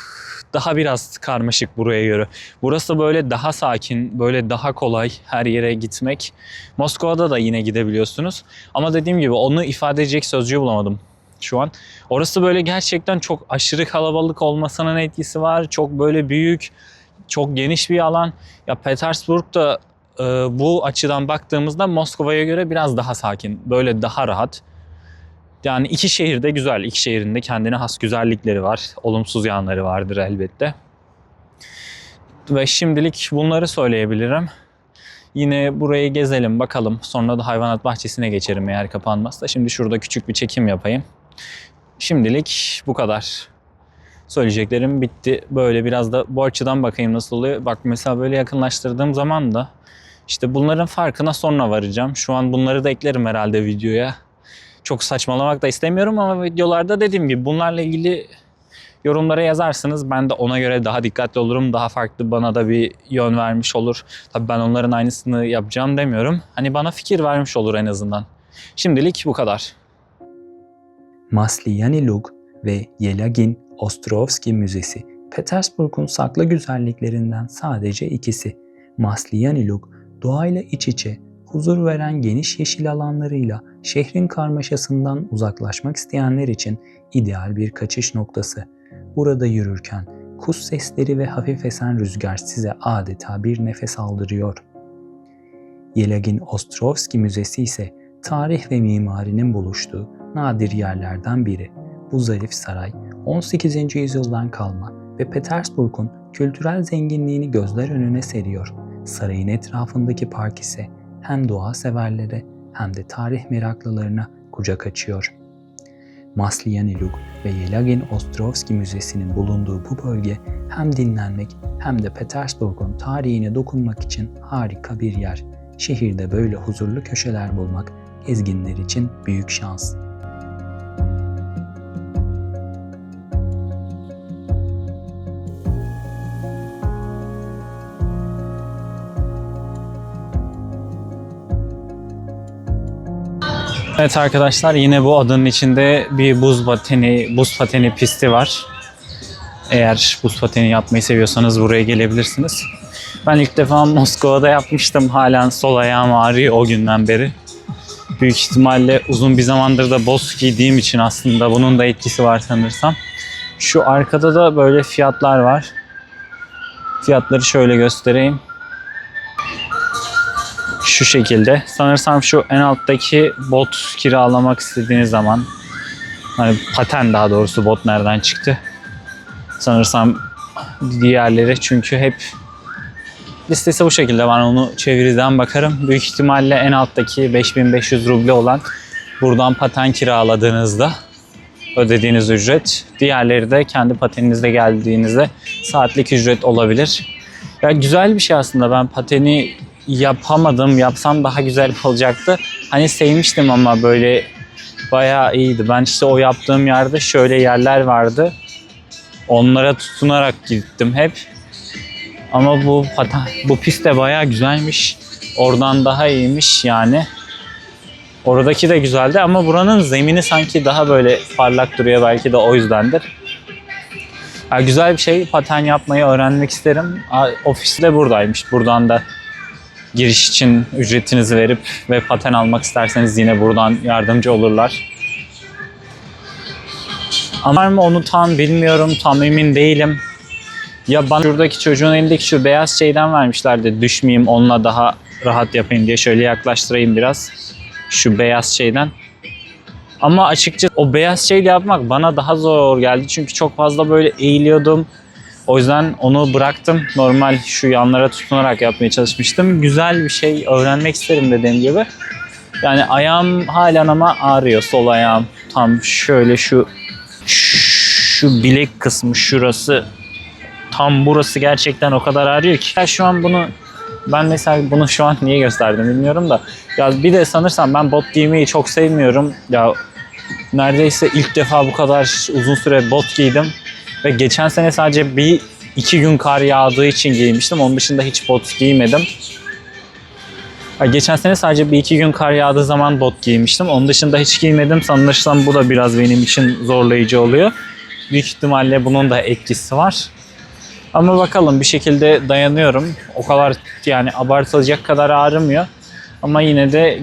daha biraz karmaşık buraya göre. Burası böyle daha sakin, böyle daha kolay her yere gitmek. Moskova'da da yine gidebiliyorsunuz. Ama dediğim gibi onu ifade edecek sözcüğü bulamadım şu an. Orası böyle gerçekten çok aşırı kalabalık olmasının etkisi var. Çok böyle büyük, çok geniş bir alan. Ya Petersburg'da bu açıdan baktığımızda Moskova'ya göre biraz daha sakin, böyle daha rahat. Yani iki şehir de güzel. İki şehrin de kendine has güzellikleri var. Olumsuz yanları vardır elbette. Ve şimdilik bunları söyleyebilirim. Yine burayı gezelim bakalım. Sonra da hayvanat bahçesine geçerim eğer kapanmazsa. Şimdi şurada küçük bir çekim yapayım. Şimdilik bu kadar. Söyleyeceklerim bitti. Böyle biraz da bu açıdan bakayım nasıl oluyor. Bak mesela böyle yakınlaştırdığım zaman da işte bunların farkına sonra varacağım. Şu an bunları da eklerim herhalde videoya. Çok saçmalamak da istemiyorum ama videolarda dediğim gibi bunlarla ilgili yorumlara yazarsınız. Ben de ona göre daha dikkatli olurum. Daha farklı bana da bir yön vermiş olur. Tabii ben onların aynısını yapacağım demiyorum. Hani bana fikir vermiş olur en azından. Şimdilik bu kadar. Masliani Lug ve Yelagin Ostrovski Müzesi Petersburg'un saklı güzelliklerinden sadece ikisi. Masliani Lug, doğayla iç içe, huzur veren geniş yeşil alanlarıyla şehrin karmaşasından uzaklaşmak isteyenler için ideal bir kaçış noktası. Burada yürürken kuş sesleri ve hafif esen rüzgar size adeta bir nefes aldırıyor. Yelagin Ostrovski Müzesi ise tarih ve mimarinin buluştuğu nadir yerlerden biri. Bu zarif saray 18. yüzyıldan kalma ve Petersburg'un kültürel zenginliğini gözler önüne seriyor. Sarayın etrafındaki park ise hem doğa severlere hem de tarih meraklılarına kucak açıyor. Masliani Lug ve Yelagin Ostrovski Müzesi'nin bulunduğu bu bölge hem dinlenmek hem de Petersburg'un tarihine dokunmak için harika bir yer. Şehirde böyle huzurlu köşeler bulmak gezginler için büyük şans. Evet arkadaşlar yine bu adanın içinde bir buz pateni pisti var. Eğer buz pateni yapmayı seviyorsanız buraya gelebilirsiniz. Ben ilk defa Moskova'da yapmıştım. Halen sol ayağım ağrıyor o günden beri. Büyük ihtimalle uzun bir zamandır da boz giydiğim için aslında bunun da etkisi var sanırsam. Şu arkada da böyle fiyatlar var. Fiyatları şöyle göstereyim. Şu şekilde. Sanırsam şu en alttaki bot kiralamak istediğiniz zaman, hani paten daha doğrusu, bot nereden çıktı? Sanırsam diğerleri, çünkü hep listesi bu şekilde. Ben onu çeviriden bakarım. Büyük ihtimalle en alttaki 5500 ruble olan, buradan paten kiraladığınızda ödediğiniz ücret. Diğerleri de kendi pateninizle geldiğinizde saatlik ücret olabilir. Ya güzel bir şey aslında. Ben pateni yapamadım. Yapsam daha güzel olacaktı. Hani sevmiştim ama böyle bayağı iyiydi. Ben işte o yaptığım yerde şöyle yerler vardı. Onlara tutunarak gittim hep. Ama bu pist de bayağı güzelmiş. Oradan daha iyiymiş yani. Oradaki de güzeldi ama buranın zemini sanki daha böyle parlak duruyor, belki de o yüzdendir. Yani güzel bir şey. Paten yapmayı öğrenmek isterim. Ofisi de buradaymış. Buradan da giriş için ücretinizi verip ve paten almak isterseniz yine buradan yardımcı olurlar. Ama onu tam bilmiyorum, tam emin değilim. Ya bana şuradaki çocuğun elindeki şu beyaz şeyden vermişlerdi. Düşmeyeyim, onunla daha rahat yapayım diye. Şöyle yaklaştırayım biraz. Şu beyaz şeyden. Ama açıkçası o beyaz şeyle yapmak bana daha zor geldi. Çünkü çok fazla böyle eğiliyordum. O yüzden onu bıraktım. Normal şu yanlara tutunarak yapmaya çalışmıştım. Güzel bir şey, öğrenmek isterim dediğim gibi. Yani ayağım halen ama ağrıyor. Sol ayağım. Tam şöyle şu bilek kısmı şurası. Tam burası gerçekten o kadar ağrıyor ki. Ya şu an ben mesela bunu şu an niye gösterdim bilmiyorum da. Ya bir de sanırsam ben bot giymeyi çok sevmiyorum. Ya neredeyse ilk defa bu kadar uzun süre bot giydim. Ve geçen sene sadece 1-2 gün kar yağdığı için giymiştim. Onun dışında hiç bot giymedim. Geçen sene sadece 1-2 gün kar yağdığı zaman bot giymiştim. Onun dışında hiç giymedim. Sanırsam bu da biraz benim için zorlayıcı oluyor. Büyük ihtimalle bunun da etkisi var. Ama bakalım, bir şekilde dayanıyorum. O kadar yani abartılacak kadar ağrımıyor. Ama yine de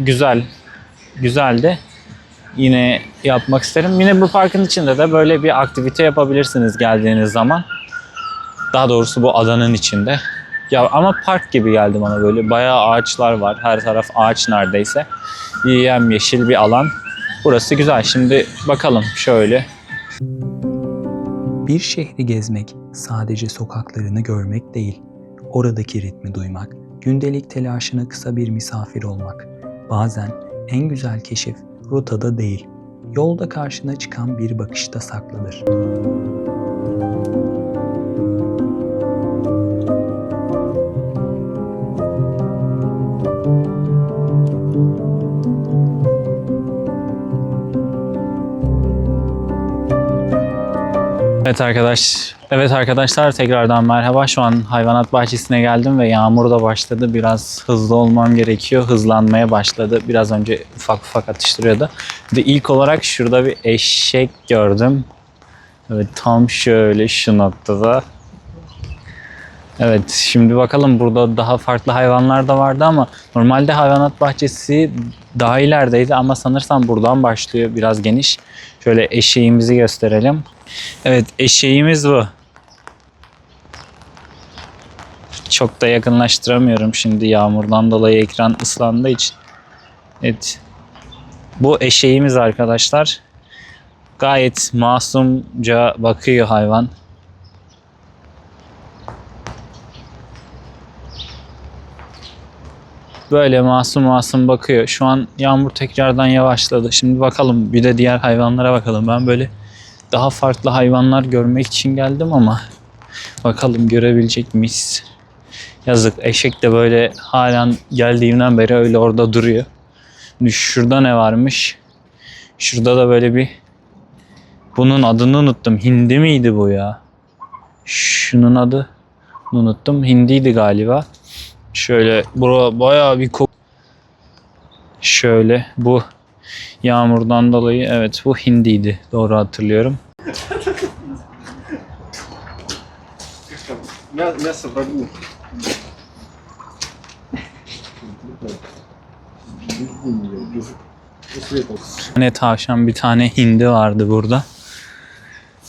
güzeldi. Yine yapmak isterim. Yine bu parkın içinde de böyle bir aktivite yapabilirsiniz geldiğiniz zaman. Daha doğrusu bu adanın içinde. Ya ama park gibi geldi bana böyle. Bayağı ağaçlar var. Her taraf ağaç neredeyse. Yemyeşil bir alan. Burası güzel. Şimdi bakalım şöyle. Bir şehri gezmek sadece sokaklarını görmek değil. Oradaki ritmi duymak, gündelik telaşına kısa bir misafir olmak. Bazen en güzel keşif rotada değil, yolda karşına çıkan bir bakışta saklıdır. Evet arkadaşlar, tekrardan merhaba. Şu an hayvanat bahçesine geldim ve yağmur da başladı. Biraz hızlı olmam gerekiyor. Hızlanmaya başladı. Biraz önce ufak ufak atıştırıyordu. Bir de ilk olarak şurada bir eşek gördüm. Evet, tam şöyle şu noktada. Evet, şimdi bakalım, burada daha farklı hayvanlar da vardı ama normalde hayvanat bahçesi daha ilerideydi ama sanırsam buradan başlıyor, biraz geniş. Şöyle eşeğimizi gösterelim. Evet, eşeğimiz bu. Çok da yakınlaştıramıyorum şimdi yağmurdan dolayı, ekran ıslandığı için. Evet. Bu eşeğimiz arkadaşlar. Gayet masumca bakıyor hayvan. Böyle masum masum bakıyor. Şu an yağmur tekrardan yavaşladı. Şimdi bakalım, bir de diğer hayvanlara bakalım. Ben böyle daha farklı hayvanlar görmek için geldim ama bakalım görebilecek miyiz? Yazık, eşek de böyle halen geldiğimden beri öyle orada duruyor. Şurada ne varmış? Şurada da böyle bir, bunun adını unuttum. Hindi miydi bu ya? Şunun adını unuttum. Hindiydi galiba. Şöyle bura bayağı bir şöyle, bu yağmurdan dolayı, evet bu hindiydi. Doğru hatırlıyorum. Мясо врагу. Ne tavşan, bir tane hindi vardı burada.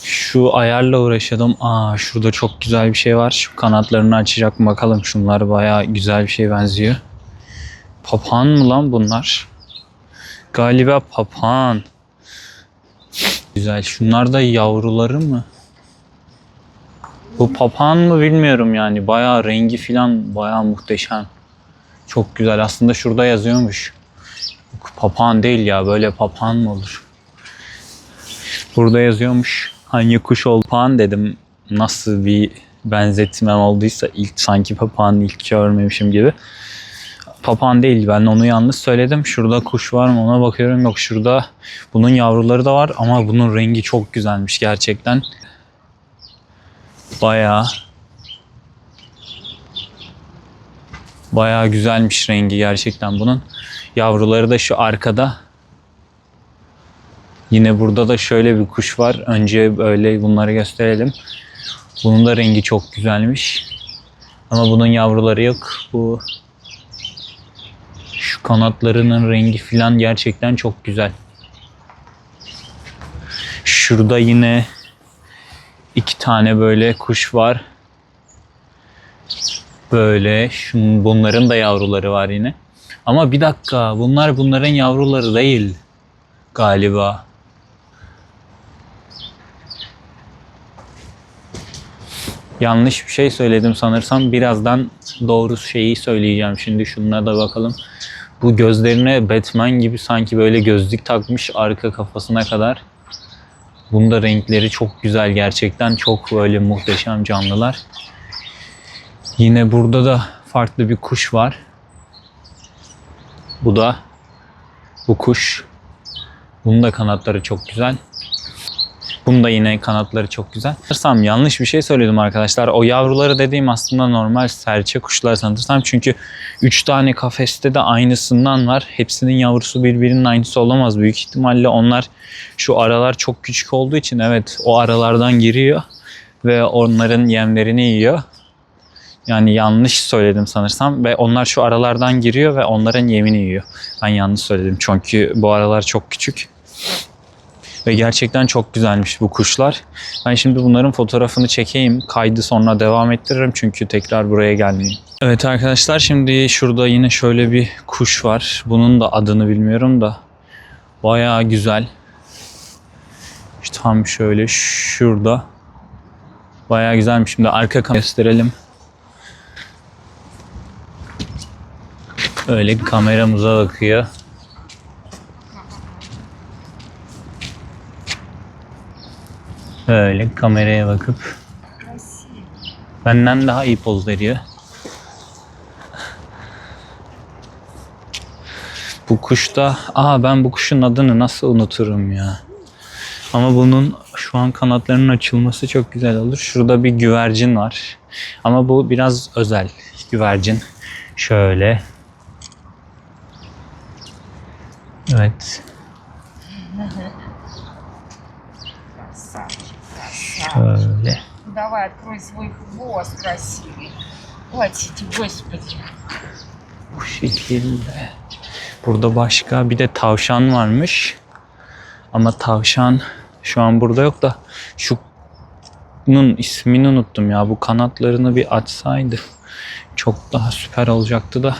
Şu ayarla uğraşıyordum. Şurada çok güzel bir şey var. Şu kanatlarını açacak mı bakalım. Şunlar bayağı güzel bir şeye benziyor. Papağan mı lan bunlar? Galiba papağan. Güzel. Şunlar da yavruları mı? Bu papağan mı bilmiyorum yani. Bayağı rengi filan bayağı muhteşem. Çok güzel. Aslında şurada yazıyormuş. Papağan değil ya. Böyle papağan mı olur? Burada yazıyormuş. Hangi kuş oldu? Papağan dedim. Nasıl bir benzetmem olduysa, ilk sanki papağanı ilk görmemişim gibi. Papağan değil, ben onu yanlış söyledim. Şurada kuş var mı ona bakıyorum. Yok, şurada bunun yavruları da var ama bunun rengi çok güzelmiş gerçekten. Bayağı güzelmiş rengi gerçekten bunun. Yavruları da şu arkada. Yine burada da şöyle bir kuş var. Önce böyle bunları gösterelim. Bunun da rengi çok güzelmiş. Ama bunun yavruları yok. Şu kanatlarının rengi falan gerçekten çok güzel. Şurada yine iki tane böyle kuş var. Böyle bunların da yavruları var yine. Ama bir dakika, bunların yavruları değil galiba. Yanlış bir şey söyledim sanırsam. Birazdan doğru şeyi söyleyeceğim. Şimdi şunlara da bakalım. Bu gözlerine Batman gibi sanki böyle gözlük takmış arka kafasına kadar. Bunun da renkleri çok güzel gerçekten. Çok böyle muhteşem canlılar. Yine burada da farklı bir kuş var. Bu kuş. Bunun da kanatları çok güzel. Bunun da yine kanatları çok güzel. Sanırsam yanlış bir şey söyledim arkadaşlar. O yavruları dediğim aslında normal serçe kuşlar sanırsam. Çünkü 3 tane kafeste de aynısından var. Hepsinin yavrusu birbirinin aynısı olamaz. Büyük ihtimalle onlar şu aralar çok küçük olduğu için evet o aralardan giriyor. Ve onların yemlerini yiyor. Yani yanlış söyledim sanırsam. Ve onlar şu aralardan giriyor ve onların yemini yiyor. Ben yanlış söyledim çünkü bu aralar çok küçük. Ve gerçekten çok güzelmiş bu kuşlar. Ben şimdi bunların fotoğrafını çekeyim. Kaydı sonra devam ettiririm çünkü tekrar buraya gelmeyeyim. Evet arkadaşlar, şimdi şurada yine şöyle bir kuş var. Bunun da adını bilmiyorum da. Bayağı güzel. İşte tam şöyle şurada. Bayağı güzelmiş. Şimdi arka kamerayı gösterelim. Öyle kameramıza bakıyor. Öyle kameraya bakıp benden daha iyi poz veriyor. Bu kuş da, ben bu kuşun adını nasıl unuturum ya. Ama bunun şu an kanatlarının açılması çok güzel olur. Şurada bir güvercin var. Ama bu biraz özel güvercin. Şöyle. Evet. Şöyle. Давай, открой свой хвост красивый. Платите, Господи. Bu şekilde. Burada başka bir de tavşan varmış. Ama tavşan şu an burada yok da şunun ismini unuttum ya. Bu kanatlarını bir açsaydı çok daha süper olacaktı da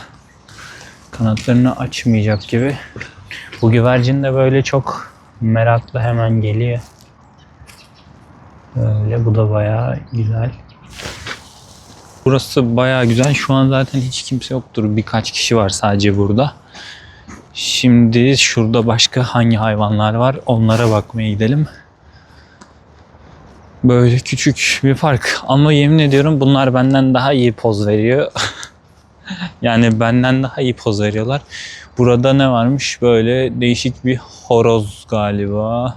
kanatlarını açmayacak gibi. Bu güvercin de böyle çok meraklı, hemen geliyor. Öyle, bu da bayağı güzel. Burası bayağı güzel. Şu an zaten hiç kimse yoktur. Birkaç kişi var sadece burada. Şimdi şurada başka hangi hayvanlar var onlara bakmaya gidelim. Böyle küçük bir fark. Ama yemin ediyorum bunlar benden daha iyi poz veriyor. Yani benden daha iyi poz veriyorlar. Burada ne varmış? Böyle değişik bir horoz galiba.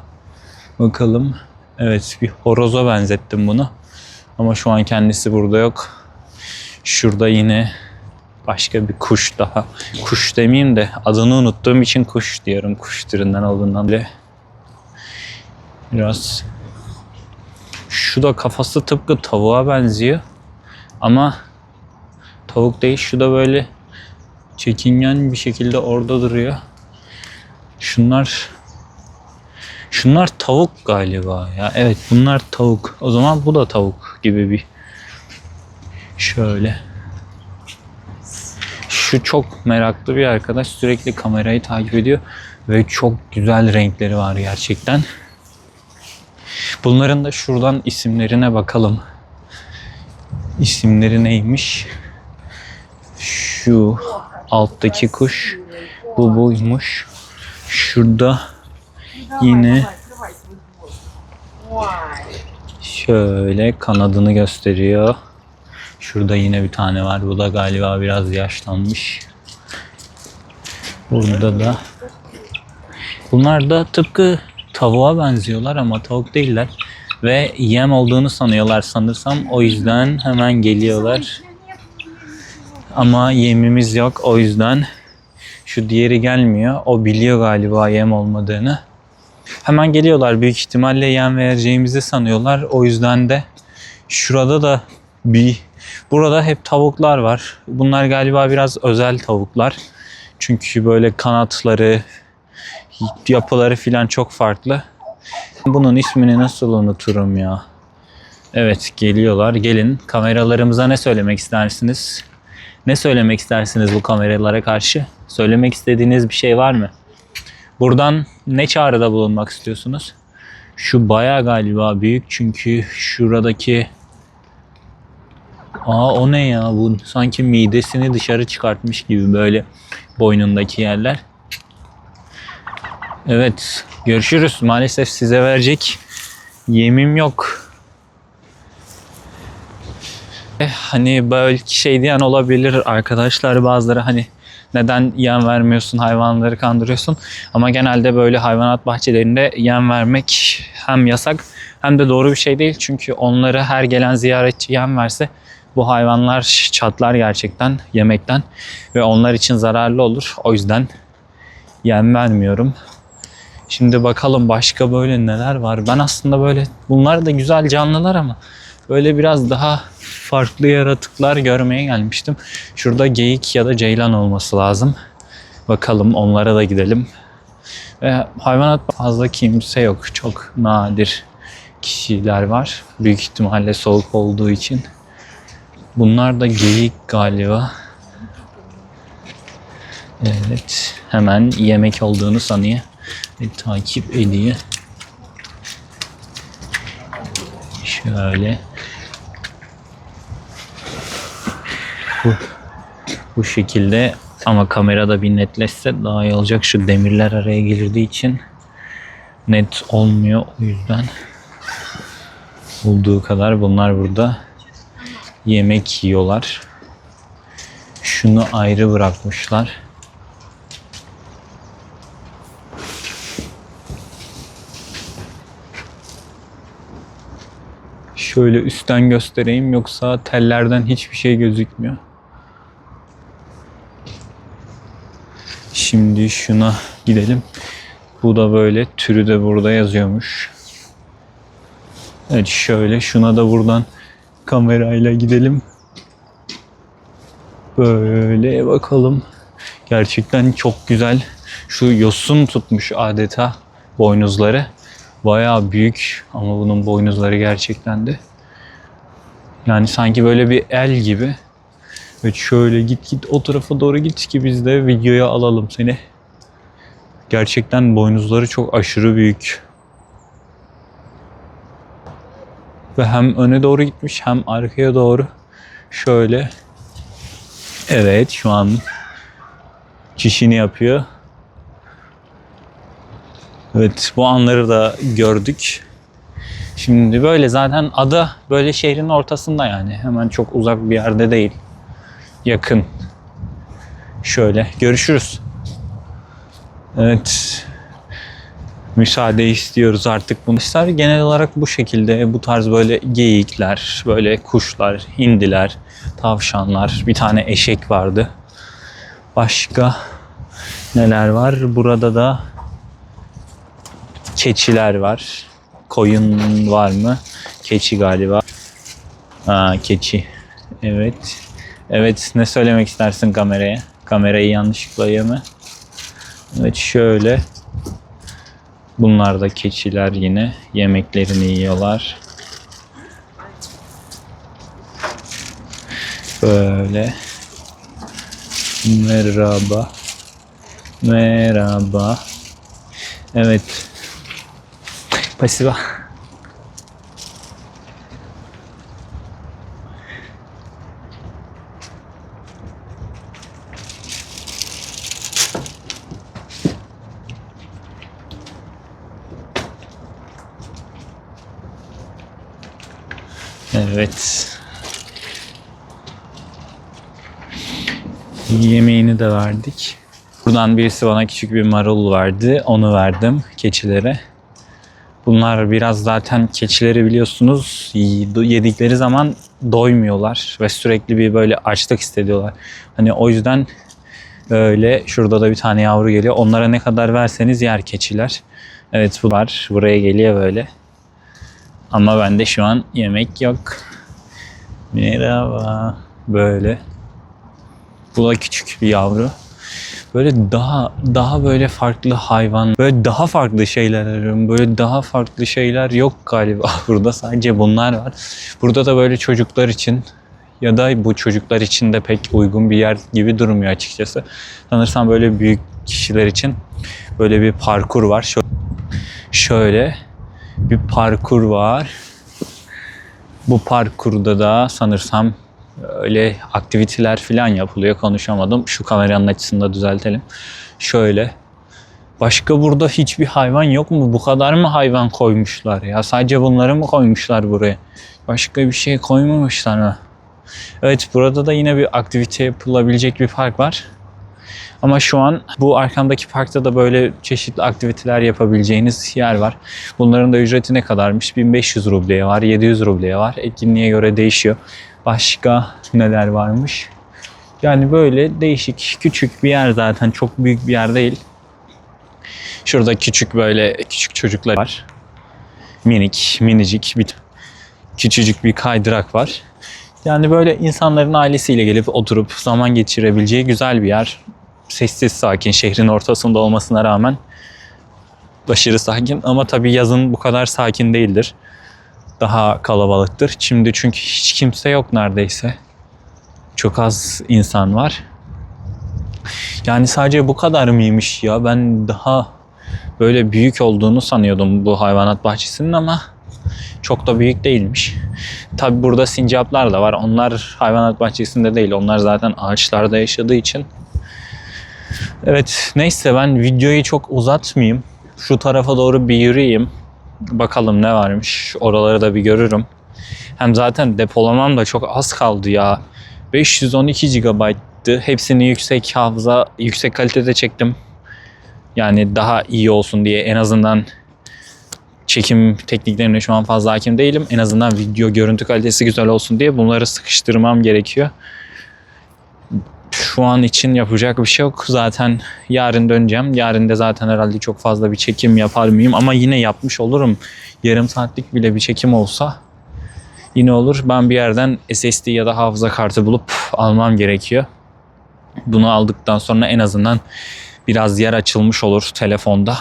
Bakalım. Evet, bir horoza benzettim bunu. Ama şu an kendisi burada yok. Şurada yine başka bir kuş daha. Kuş demeyeyim de adını unuttuğum için kuş diyorum. Kuş türünden olduğundan bile. Biraz. Şu da kafası tıpkı tavuğa benziyor. Ama tavuk değil. Şu da böyle çekingen bir şekilde orada duruyor. Şunlar tavuk galiba ya. Evet, bunlar tavuk. O zaman bu da tavuk gibi bir. Şöyle. Şu çok meraklı bir arkadaş. Sürekli kamerayı takip ediyor. Ve çok güzel renkleri var gerçekten. Bunların da şuradan isimlerine bakalım. İsimleri neymiş? Şu alttaki kuş. Bu buymuş. Şurada yine şöyle kanadını gösteriyor. Şurada yine bir tane var. Bu da galiba biraz yaşlanmış. Burada da. Bunlar da tıpkı tavuğa benziyorlar ama tavuk değiller. Ve yem olduğunu sanıyorlar sanırsam. O yüzden hemen geliyorlar. Ama yemimiz yok. O yüzden şu diğeri gelmiyor. O biliyor galiba yem olmadığını. Hemen geliyorlar. Büyük ihtimalle yem vereceğimizi sanıyorlar. O yüzden de şurada da burada hep tavuklar var. Bunlar galiba biraz özel tavuklar. Çünkü böyle kanatları, yapıları filan çok farklı. Bunun ismini nasıl unuturum ya? Evet, geliyorlar. Gelin. Kameralarımıza ne söylemek istersiniz? Ne söylemek istersiniz bu kameralara karşı? Söylemek istediğiniz bir şey var mı? Buradan ne çağrıda bulunmak istiyorsunuz? Şu bayağı galiba büyük, çünkü şuradaki... o ne ya? Bu sanki midesini dışarı çıkartmış gibi böyle boynundaki yerler. Evet, görüşürüz. Maalesef size verecek yemim yok. Hani belki şey diyen olabilir arkadaşlar, bazıları hani neden yem vermiyorsun, hayvanları kandırıyorsun. Ama genelde böyle hayvanat bahçelerinde yem vermek hem yasak hem de doğru bir şey değil. Çünkü onları her gelen ziyaretçi yem verse bu hayvanlar çatlar gerçekten yemekten ve onlar için zararlı olur. O yüzden yem vermiyorum. Şimdi bakalım başka böyle neler var. Ben aslında böyle, bunlar da güzel canlılar ama böyle biraz daha farklı yaratıklar görmeye gelmiştim. Şurada geyik ya da ceylan olması lazım. Bakalım, onlara da gidelim. Ve hayvanat fazla kimse yok. Çok nadir kişiler var. Büyük ihtimalle soğuk olduğu için. Bunlar da geyik galiba. Evet. Hemen yemek olduğunu sanıyor. Takip ediyor. Şöyle. Bu şekilde, ama kamerada bir netleşse daha iyi olacak. Şu demirler araya girdiği için net olmuyor, o yüzden. Olduğu kadar bunlar burada yemek yiyorlar. Şunu ayrı bırakmışlar. Şöyle üstten göstereyim, yoksa tellerden hiçbir şey gözükmüyor. Şimdi şuna gidelim. Bu da böyle, türü de burada yazıyormuş. Evet, şöyle şuna da buradan kamerayla gidelim. Böyle bakalım. Gerçekten çok güzel. Şu yosun tutmuş adeta boynuzları. Bayağı büyük ama bunun boynuzları gerçekten de. Yani sanki böyle bir el gibi. Evet, şöyle git o tarafa doğru git ki biz de videoya alalım seni. Gerçekten boynuzları çok aşırı büyük. Ve hem öne doğru gitmiş hem arkaya doğru. Şöyle. Evet, şu an çişini yapıyor. Evet, bu anları da gördük. Şimdi böyle zaten ada böyle şehrin ortasında, yani hemen çok uzak bir yerde değil. Yakın. Şöyle görüşürüz. Evet. Müsaade istiyoruz artık bunlar. Genel olarak bu şekilde, bu tarz böyle geyikler, böyle kuşlar, hindiler, tavşanlar, bir tane eşek vardı. Başka neler var? Burada da keçiler var. Koyun var mı? Keçi galiba. Keçi. Evet. Evet, ne söylemek istersin kameraya? Kamerayı yanlışlıkla yeme. Evet, şöyle. Bunlar da keçiler, yine yemeklerini yiyorlar. Böyle. Merhaba. Merhaba. Evet. Спасибо. Evet. Yemeğini de verdik. Buradan birisi bana küçük bir marul verdi. Onu verdim keçilere. Bunlar biraz, zaten keçileri biliyorsunuz, yedikleri zaman doymuyorlar ve sürekli bir böyle açlık hissediyorlar. Hani o yüzden öyle, şurada da bir tane yavru geliyor. Onlara ne kadar verseniz yer keçiler. Evet, bu var. Buraya geliyor böyle. Ama bende şu an yemek yok. Merhaba. Böyle. Bu da küçük bir yavru. Böyle daha böyle farklı hayvan, böyle daha farklı şeyler arıyorum. Böyle daha farklı şeyler yok galiba burada. Sadece bunlar var. Burada da böyle çocuklar için ya da bu çocuklar için de pek uygun bir yer gibi durmuyor açıkçası. Sanırsam böyle büyük kişiler için böyle bir parkur var. Şöyle bir parkur var. Bu parkurda da sanırsam öyle aktiviteler falan yapılıyor. Konuşamadım. Şu kameranın açısını da düzeltelim. Şöyle. Başka burada hiçbir hayvan yok mu? Bu kadar mı hayvan koymuşlar ya? Sadece bunları mı koymuşlar buraya? Başka bir şey koymamışlar mı? Evet, burada da yine bir aktivite yapılabilecek bir park var. Ama şu an bu arkamdaki parkta da böyle çeşitli aktiviteler yapabileceğiniz yer var. Bunların da ücreti ne kadarmış? 1500 rubleye var, 700 rubleye var. Etkinliğe göre değişiyor. Başka neler varmış? Yani böyle değişik, küçük bir yer zaten. Çok büyük bir yer değil. Şurada küçük çocuklar var. Minicik küçücük bir kaydırak var. Yani böyle insanların ailesiyle gelip oturup zaman geçirebileceği güzel bir yer. Sessiz, sakin, şehrin ortasında olmasına rağmen aşırı sakin. Ama tabii yazın bu kadar sakin değildir. Daha kalabalıktır. Şimdi çünkü hiç kimse yok neredeyse. Çok az insan var. Yani sadece bu kadar mıymış ya? Ben daha böyle büyük olduğunu sanıyordum bu hayvanat bahçesinin ama çok da büyük değilmiş. Tabi burada sincaplar da var. Onlar hayvanat bahçesinde değil. Onlar zaten ağaçlarda yaşadığı için. Evet, neyse ben videoyu çok uzatmayayım. Şu tarafa doğru bir yürüyeyim. Bakalım ne varmış. Oraları da bir görürüm. Hem zaten depolamam da çok az kaldı ya. 512 GB'tı. Hepsini yüksek kalitede çektim. Yani daha iyi olsun diye, en azından çekim tekniklerine şu an fazla hakim değilim. En azından video görüntü kalitesi güzel olsun diye bunları sıkıştırmam gerekiyor. Şu an için yapacak bir şey yok. Zaten yarın döneceğim. Yarın da zaten herhalde çok fazla bir çekim yapar mıyım? Ama yine yapmış olurum. Yarım saatlik bile bir çekim olsa yine olur. Ben bir yerden SSD ya da hafıza kartı bulup almam gerekiyor. Bunu aldıktan sonra en azından biraz yer açılmış olur telefonda.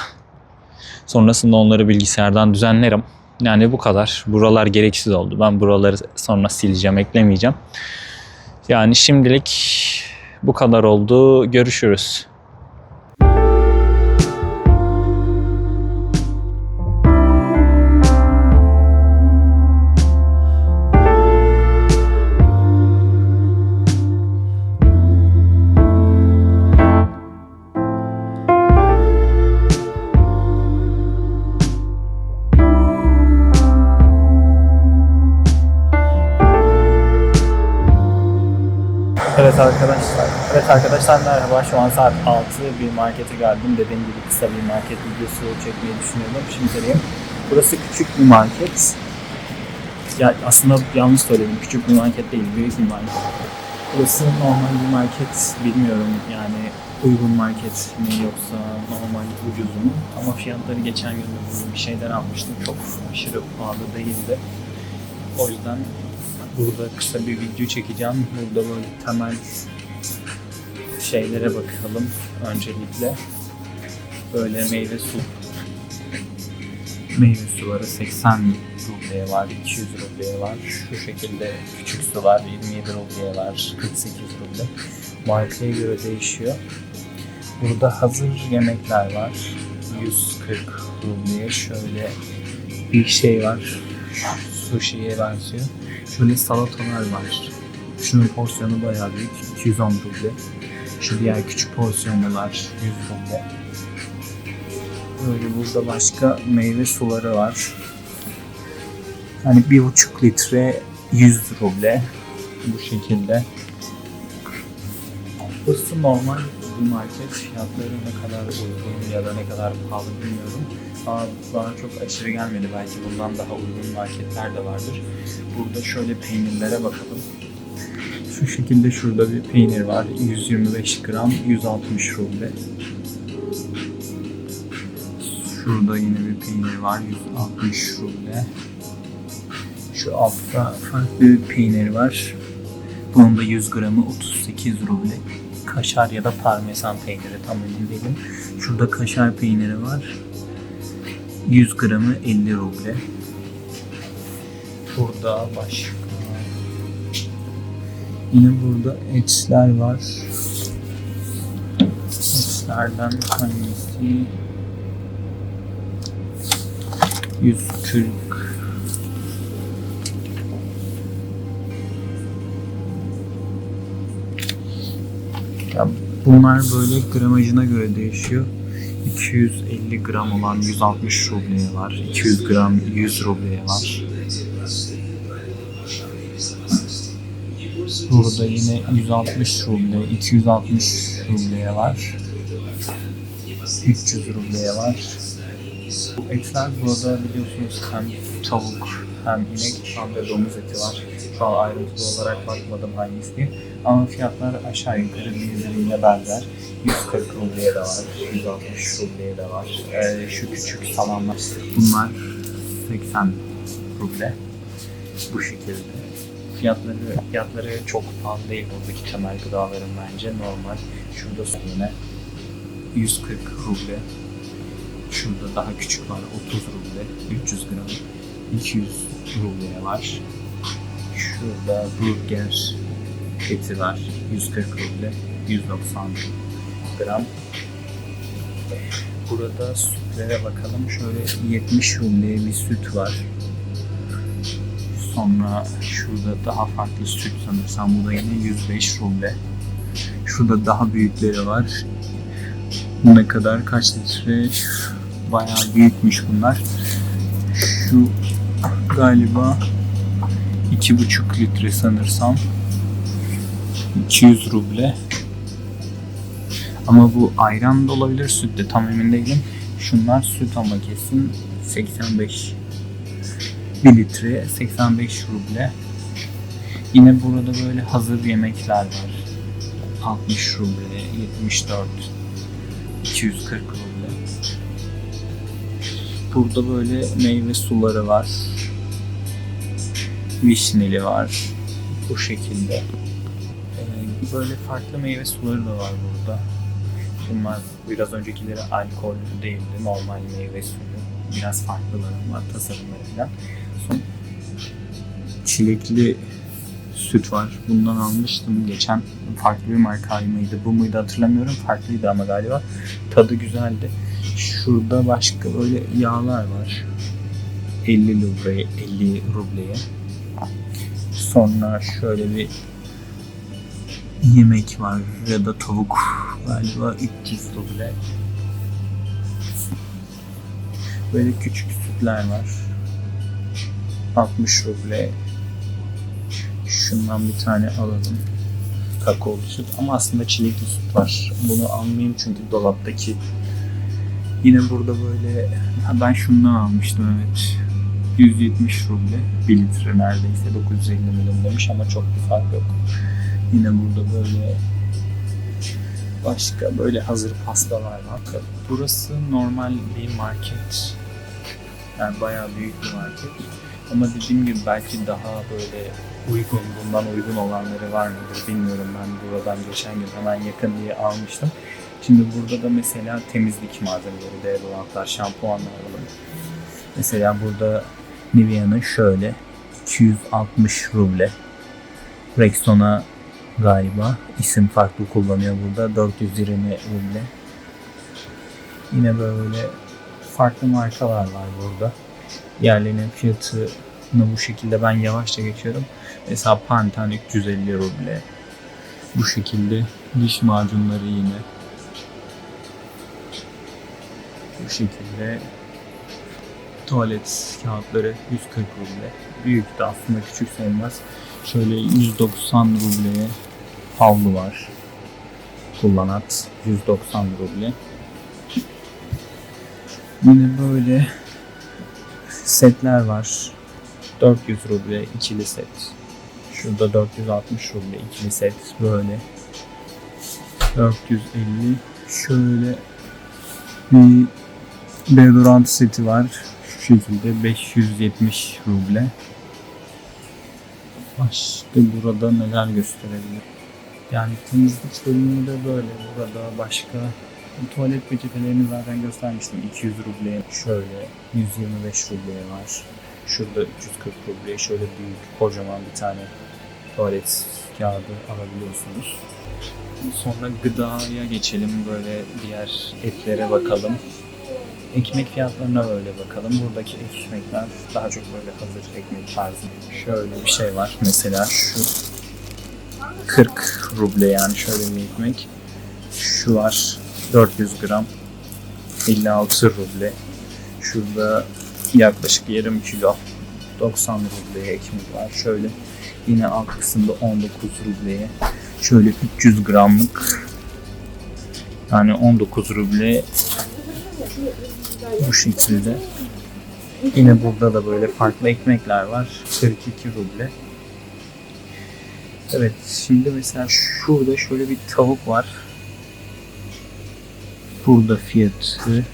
Sonrasında onları bilgisayardan düzenlerim. Yani bu kadar. Buralar gereksiz oldu. Ben buraları sonra sileceğim, eklemeyeceğim. Yani şimdilik bu kadar oldu. Görüşürüz. Evet arkadaşlar merhaba. Şu an saat 6. Bir markete geldim. Dediğim gibi kısa bir market videosu çekmeyi düşünüyordum. Şimdi burası küçük bir market. Ya aslında yanlış söyledim. Küçük bir market değil, büyük bir market. Burası normal bir market bilmiyorum. Yani uygun market mi yoksa normal ucuz mu? Ama fiyatları geçen gün de bir şeyler almıştım. Çok aşırı pahalı değildi. O yüzden burada kısa bir video çekeceğim. Burada böyle temel şeylere bakalım öncelikle. Böyle meyve suları 80 rubleye var, 200 rubleye var. Şu şekilde küçük sular 27 rubleye var, 48 ruble. Markaya göre değişiyor. Burada hazır yemekler var. 140 rubleye şöyle bir şey var. Sushi'ye benziyor. Şöyle salatalar var. Şunun porsiyonu bayağı büyük. 210 ruble. Şu diğer küçük porsiyonlar 100 ruble. Böyle burada başka meyve suları var. Yani 1,5 litre 100 ruble. Bu şekilde. Burası normal bir market. Fiyatları ne kadar uygun ya da ne kadar pahalı bilmiyorum. Ama bana çok aşırı gelmedi. Belki bundan daha uygun marketler de vardır. Burada şöyle peynirlere bakalım. Şu şekilde şurada bir peynir var. 125 gram, 160 ruble. Şurada yine bir peynir var. 160 ruble. Şu altta farklı bir peynir var. Bunun da 100 gramı 38 ruble. Kaşar ya da parmesan peyniri, tam emin değilim. Şurada kaşar peyniri var. 100 gramı 50 ruble. Burada başka. Yine burada etler var. Etlerden hangisi? 140. Ya bunlar böyle gramajına göre değişiyor. 250 gram olan 160 rubleye var. 200 gram 100 rubleye var. Burada yine 160 ruble, 260 rubleye var. 300 rubleye var. Bu etler burada biliyorsunuz hem tavuk hem inek hem de domuz eti var. Şu an ayrıntılı olarak bakmadım hangisi diye. Ama fiyatlar aşağı yukarı birbirine benzer. 140 rubleye de var, 160 rubleye de var. Şu küçük salamlar, bunlar 80 ruble. Bu şekilde. Fiyatları çok pahalı değil buradaki temel gıdaların bence normal. Şurada yine 140 ruble. Şurada daha küçük var 30 ruble, 300 gram 200 rubleye var. Şurada burger eti var 140 ruble, 190 gram. Burada sütlere bakalım. Şöyle 70 rubleye bir süt var. Sonra şurada daha farklı süt sanırsam, bu da yine 105 ruble. Şurada daha büyükleri var. Bu ne kadar, kaç litre? Bayağı büyükmüş bunlar. Şu galiba 2,5 litre sanırsam. 200 ruble. Ama bu ayran da olabilir, süt de tam emin değilim. Şunlar süt ama kesin 85. 1 litre 85 ruble. Yine burada böyle hazır yemekler var. 60 ruble, 74, 240 ruble. Burada böyle meyve suları var. Vişneli var. Bu şekilde. Böyle farklı meyve suları da var burada. Bunlar biraz öncekileri alkol değildi. Normal meyve suyu. Biraz farklıları var, tasarımları falan. Son çilekli süt var. Bundan almıştım geçen. Farklı bir marka mıydı, bu muydu hatırlamıyorum. Farklıydı ama galiba. Tadı güzeldi. Şurada başka böyle yağlar var. 50 rubleye. Sonra şöyle bir yemek var ya da tavuk galiba 300 ruble. Böyle küçük sütler var. 60 ruble. Şundan bir tane alalım. Kakaolu süt ama aslında çilekli süt var. Bunu almayayım çünkü dolaptaki. Yine burada böyle, ben şundan almıştım, evet. 170 ruble. 1 litre neredeyse, 950 milim demiş ama çok bir fark yok. Yine burada böyle başka böyle hazır pastalar var. Burası normal bir market. Yani bayağı büyük bir market. Ama dediğim gibi belki daha böyle uygun, bundan uygun olanları var mıdır bilmiyorum. Ben buradan geçen gün hemen yakın diye almıştım. Şimdi burada da mesela temizlik malzemeleri, deodorantlar, şampuanlar alalım. Mesela burada Nivea'nın şöyle 260 ruble. Rexona galiba isim farklı kullanıyor burada, 420 ruble. Yine böyle farklı markalar var burada. Yerlerinin fiyatını bu şekilde ben yavaşça geçiyorum. Mesela Pantene 350 ruble. Bu şekilde diş macunları yine. Bu şekilde tuvalet kağıtları 140 ruble. Büyük de aslında, küçük sayılmaz. Şöyle 190 rubleye havlu var. Kullanat 190 ruble. Yine böyle setler var. 400 ruble ikili set. Şurada 460 ruble ikili set böyle. 450. Şöyle bir deodorant seti var. Şu şekilde 570 ruble. Başka burada neler gösterebilir? Yani temizlik bölümü de böyle. Burada başka tuvalet peçetelerini zaten göstermiştim. 200 rubleye şöyle 125 rubleye var. Şurada 340 rubleye şöyle büyük kocaman bir tane tuvalet kağıdı alabiliyorsunuz. Sonra gıdaya geçelim. Böyle diğer etlere bakalım. Ekmek fiyatlarına böyle bakalım. Buradaki ekmekler daha çok böyle hazır ekmek tarzı. Şöyle bir şey var. Mesela şu 40 ruble, yani şöyle bir ekmek. Şu var 400 gram 56 ruble. Şurada yaklaşık yarım kilo 90 rubleye ekmek var. Şöyle yine alt kısımda 19 rubleye. Şöyle 300 gramlık, yani 19 ruble bu şekilde. Yine burada da böyle farklı ekmekler var. 42 ruble. Evet, şimdi mesela şurada şöyle bir tavuk var. Burada fiyatı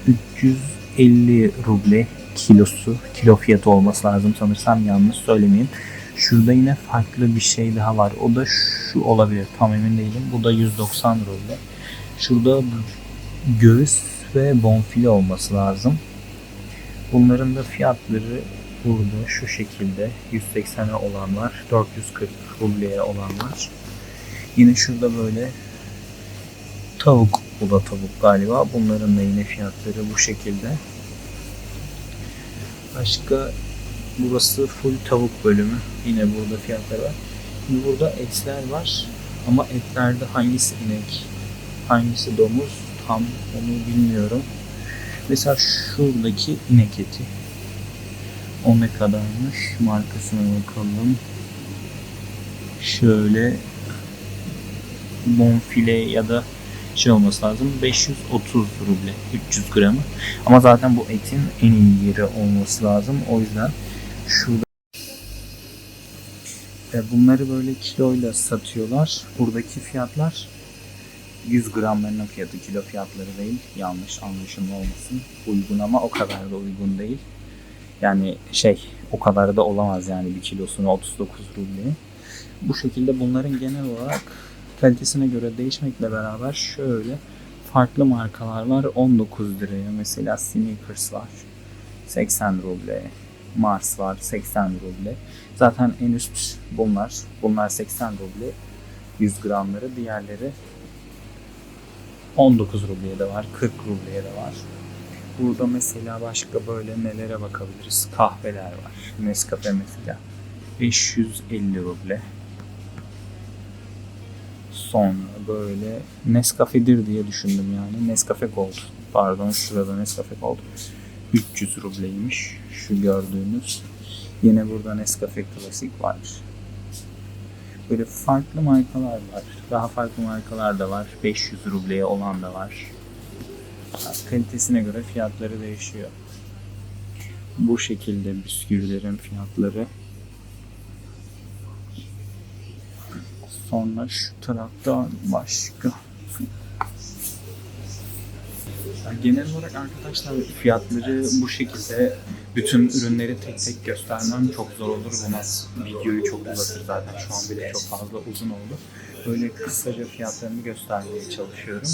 350 ruble kilosu. Kilo fiyatı olması lazım sanırsam, yanlış söylemeyeyim. Şurada yine farklı bir şey daha var. O da şu olabilir. Tam emin değilim. Bu da 190 ruble. Şurada göğüs ve bonfile olması lazım. Bunların da fiyatları burada şu şekilde. 180'e olan var. 440 rubleye olan var. Yine şurada böyle tavuk. Bu da tavuk galiba. Bunların da yine fiyatları bu şekilde. Başka, burası full tavuk bölümü. Yine burada fiyatları var. Şimdi burada etler var. Ama etlerde hangisi inek, hangisi domuz tam onu bilmiyorum. Mesela şuradaki inek eti. O ne kadarmış? Markasına bakalım. Şöyle bonfile ya da şey olması lazım. 530 ruble 300 gramı. Ama zaten bu etin en iyi yeri olması lazım. O yüzden şurada bunları böyle kiloyla satıyorlar. Buradaki fiyatlar 100 gramlarının fiyatı, kilo fiyatları değil. Yanlış anlaşılma olmasın. Uygun ama o kadar da uygun değil. Yani o kadar da olamaz yani bir kilosunu 39 ruble. Bu şekilde bunların genel olarak kalitesine göre değişmekle beraber şöyle farklı markalar var. 19 liraya mesela Snickers var. 80 ruble. Mars var 80 ruble. Zaten en üst bunlar. Bunlar 80 ruble. 100 gramları. Diğerleri 19 rubleye de var. 40 rubleye de var. Burada mesela başka böyle nelere bakabiliriz? Kahveler var. Nescafe mesela 550 ruble. Sonra böyle Nescafe'dir diye düşündüm yani. Nescafe Gold. Pardon, şurada Nescafe Gold. 300 rubleymiş şu gördüğünüz. Yine burada Nescafe Klasik var. Böyle farklı markalar var. Daha farklı markalar da var. 500 rubleye olan da var. Kalitesine göre fiyatları değişiyor. Bu şekilde bisküvilerin fiyatları. Sonra şu tarafta başka. Yani genel olarak arkadaşlar fiyatları bu şekilde, bütün ürünleri tek tek göstermem çok zor olur. Buna videoyu çok uzatır zaten. Şu an bile çok fazla uzun oldu. Böyle kısaca fiyatlarını göstermeye çalışıyorum.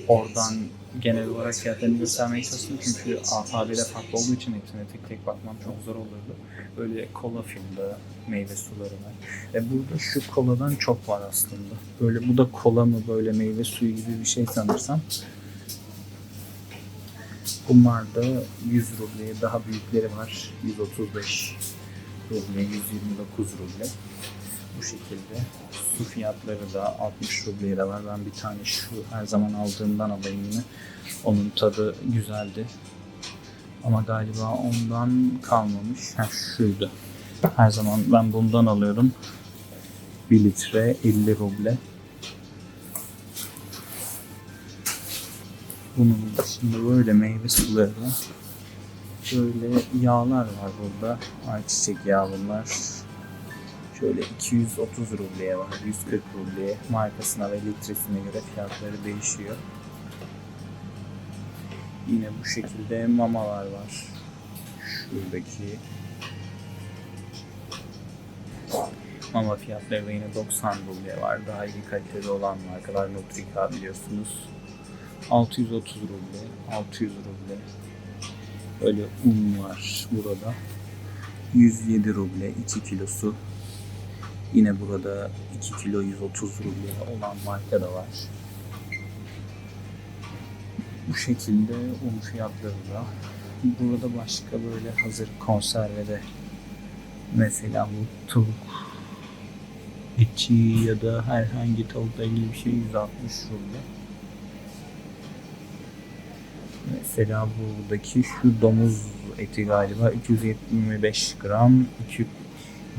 Oradan genel olarak fiyatlarını göstermeye çalıştım çünkü alfabede farklı olduğu için hepsine tek tek bakmam çok zor olurdu. Böyle kola filmde meyve suları var. Burada şu koladan çok var aslında. Böyle bu da kola mı, böyle meyve suyu gibi bir şey sanırsam. Bunlar da 100 rubleye, daha büyükleri var. 135 ruble, 129 ruble. Bu şekilde. Su fiyatları da 60 rubleye de var. Ben bir tane şu her zaman aldığımdan alayım yine. Onun tadı güzeldi. Ama galiba ondan kalmamış. Şuydu. Her zaman ben bundan alıyordum. 1 litre 50 ruble. Bunun dışında böyle meyve suları, böyle yağlar var burada. Ayçiçek yağı bunlar. Şöyle 230 rubleye var, 140 rubleye. Markasına ve litresine göre fiyatları değişiyor. Yine bu şekilde mamalar var. Şuradaki. Ama fiyatları da yine 90 ruble var. Daha iyi kaliteli olan markalar Nutrika biliyorsunuz. 630 ruble, 600 ruble. Böyle un var burada. 107 ruble 2 kilosu. Yine burada 2 kilo 130 ruble olan marka da var. Bu şekilde un fiyatları da. Burada başka böyle hazır konservede mesela bu tavuk içi ya da herhangi tavukla ilgili bir şey 160 ruble. Mesela buradaki şu domuz eti galiba 225 gram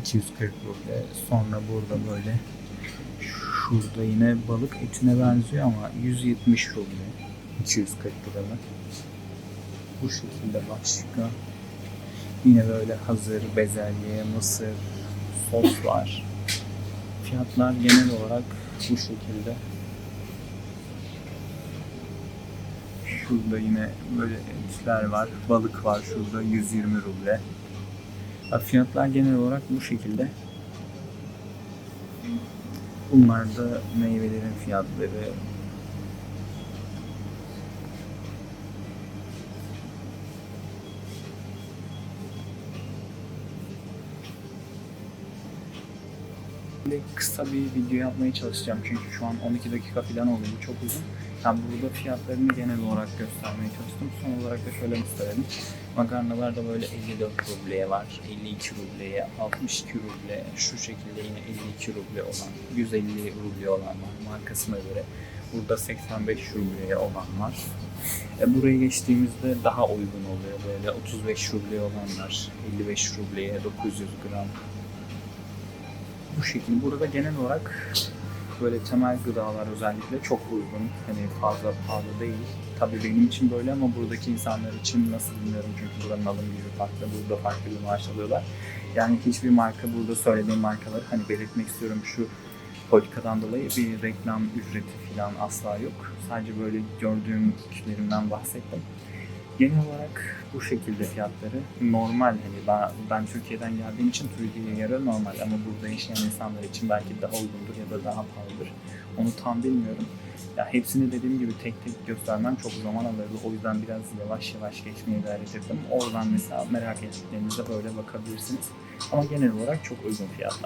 240 ruble. Sonra burada böyle şurada yine balık etine benziyor ama 170 ruble 240 gramı. Bu şekilde başka yine böyle hazır bezelye, mısır, sos var. Fiyatlar genel olarak bu şekilde. Şurada yine böyle etler var. Balık var şurada 120 ruble. Fiyatlar genel olarak bu şekilde. Bunlar da meyvelerin fiyatları. Kısa bir video yapmaya çalışacağım çünkü şu an 12 dakika falan oluyor. Bu çok uzun. Ben burada fiyatlarını genel olarak göstermeye çalıştım. Son olarak da şöyle gösterelim. Makarnalar da böyle 54 rubleye var, 52 rubleye, 62 ruble, şu şekilde yine 52 ruble olan, 150 ruble olan var markasına göre. Burada 85 rubleye olan var. Buraya geçtiğimizde daha uygun oluyor. Böyle 35 rubleye olanlar, 55 rubleye 900 gram. Bu şekilde. Burada genel olarak böyle temel gıdalar özellikle çok uygun. Hani fazla pahalı değil. Tabii benim için böyle ama buradaki insanlar için nasıl bilmiyorum çünkü buranın alım gücü farklı, burada farklı bir maaş alıyorlar. Yani hiçbir marka, burada söylediğim markaları hani belirtmek istiyorum şu politikadan dolayı bir reklam ücreti falan asla yok. Sadece böyle gördüğüm kişilerimden bahsettim. Genel olarak bu şekilde fiyatları normal, hani ben Türkiye'den geldiğim için Türkiye'ye göre normal ama burada yaşayan insanlar için belki daha uygundur ya da daha pahalıdır. Onu tam bilmiyorum. Ya hepsini dediğim gibi tek tek göstermem çok zaman alırdı. O yüzden biraz yavaş yavaş geçmeye gayret ettim. Oradan mesela merak ettiklerinizde böyle bakabilirsiniz. Ama genel olarak çok uygun fiyatlar.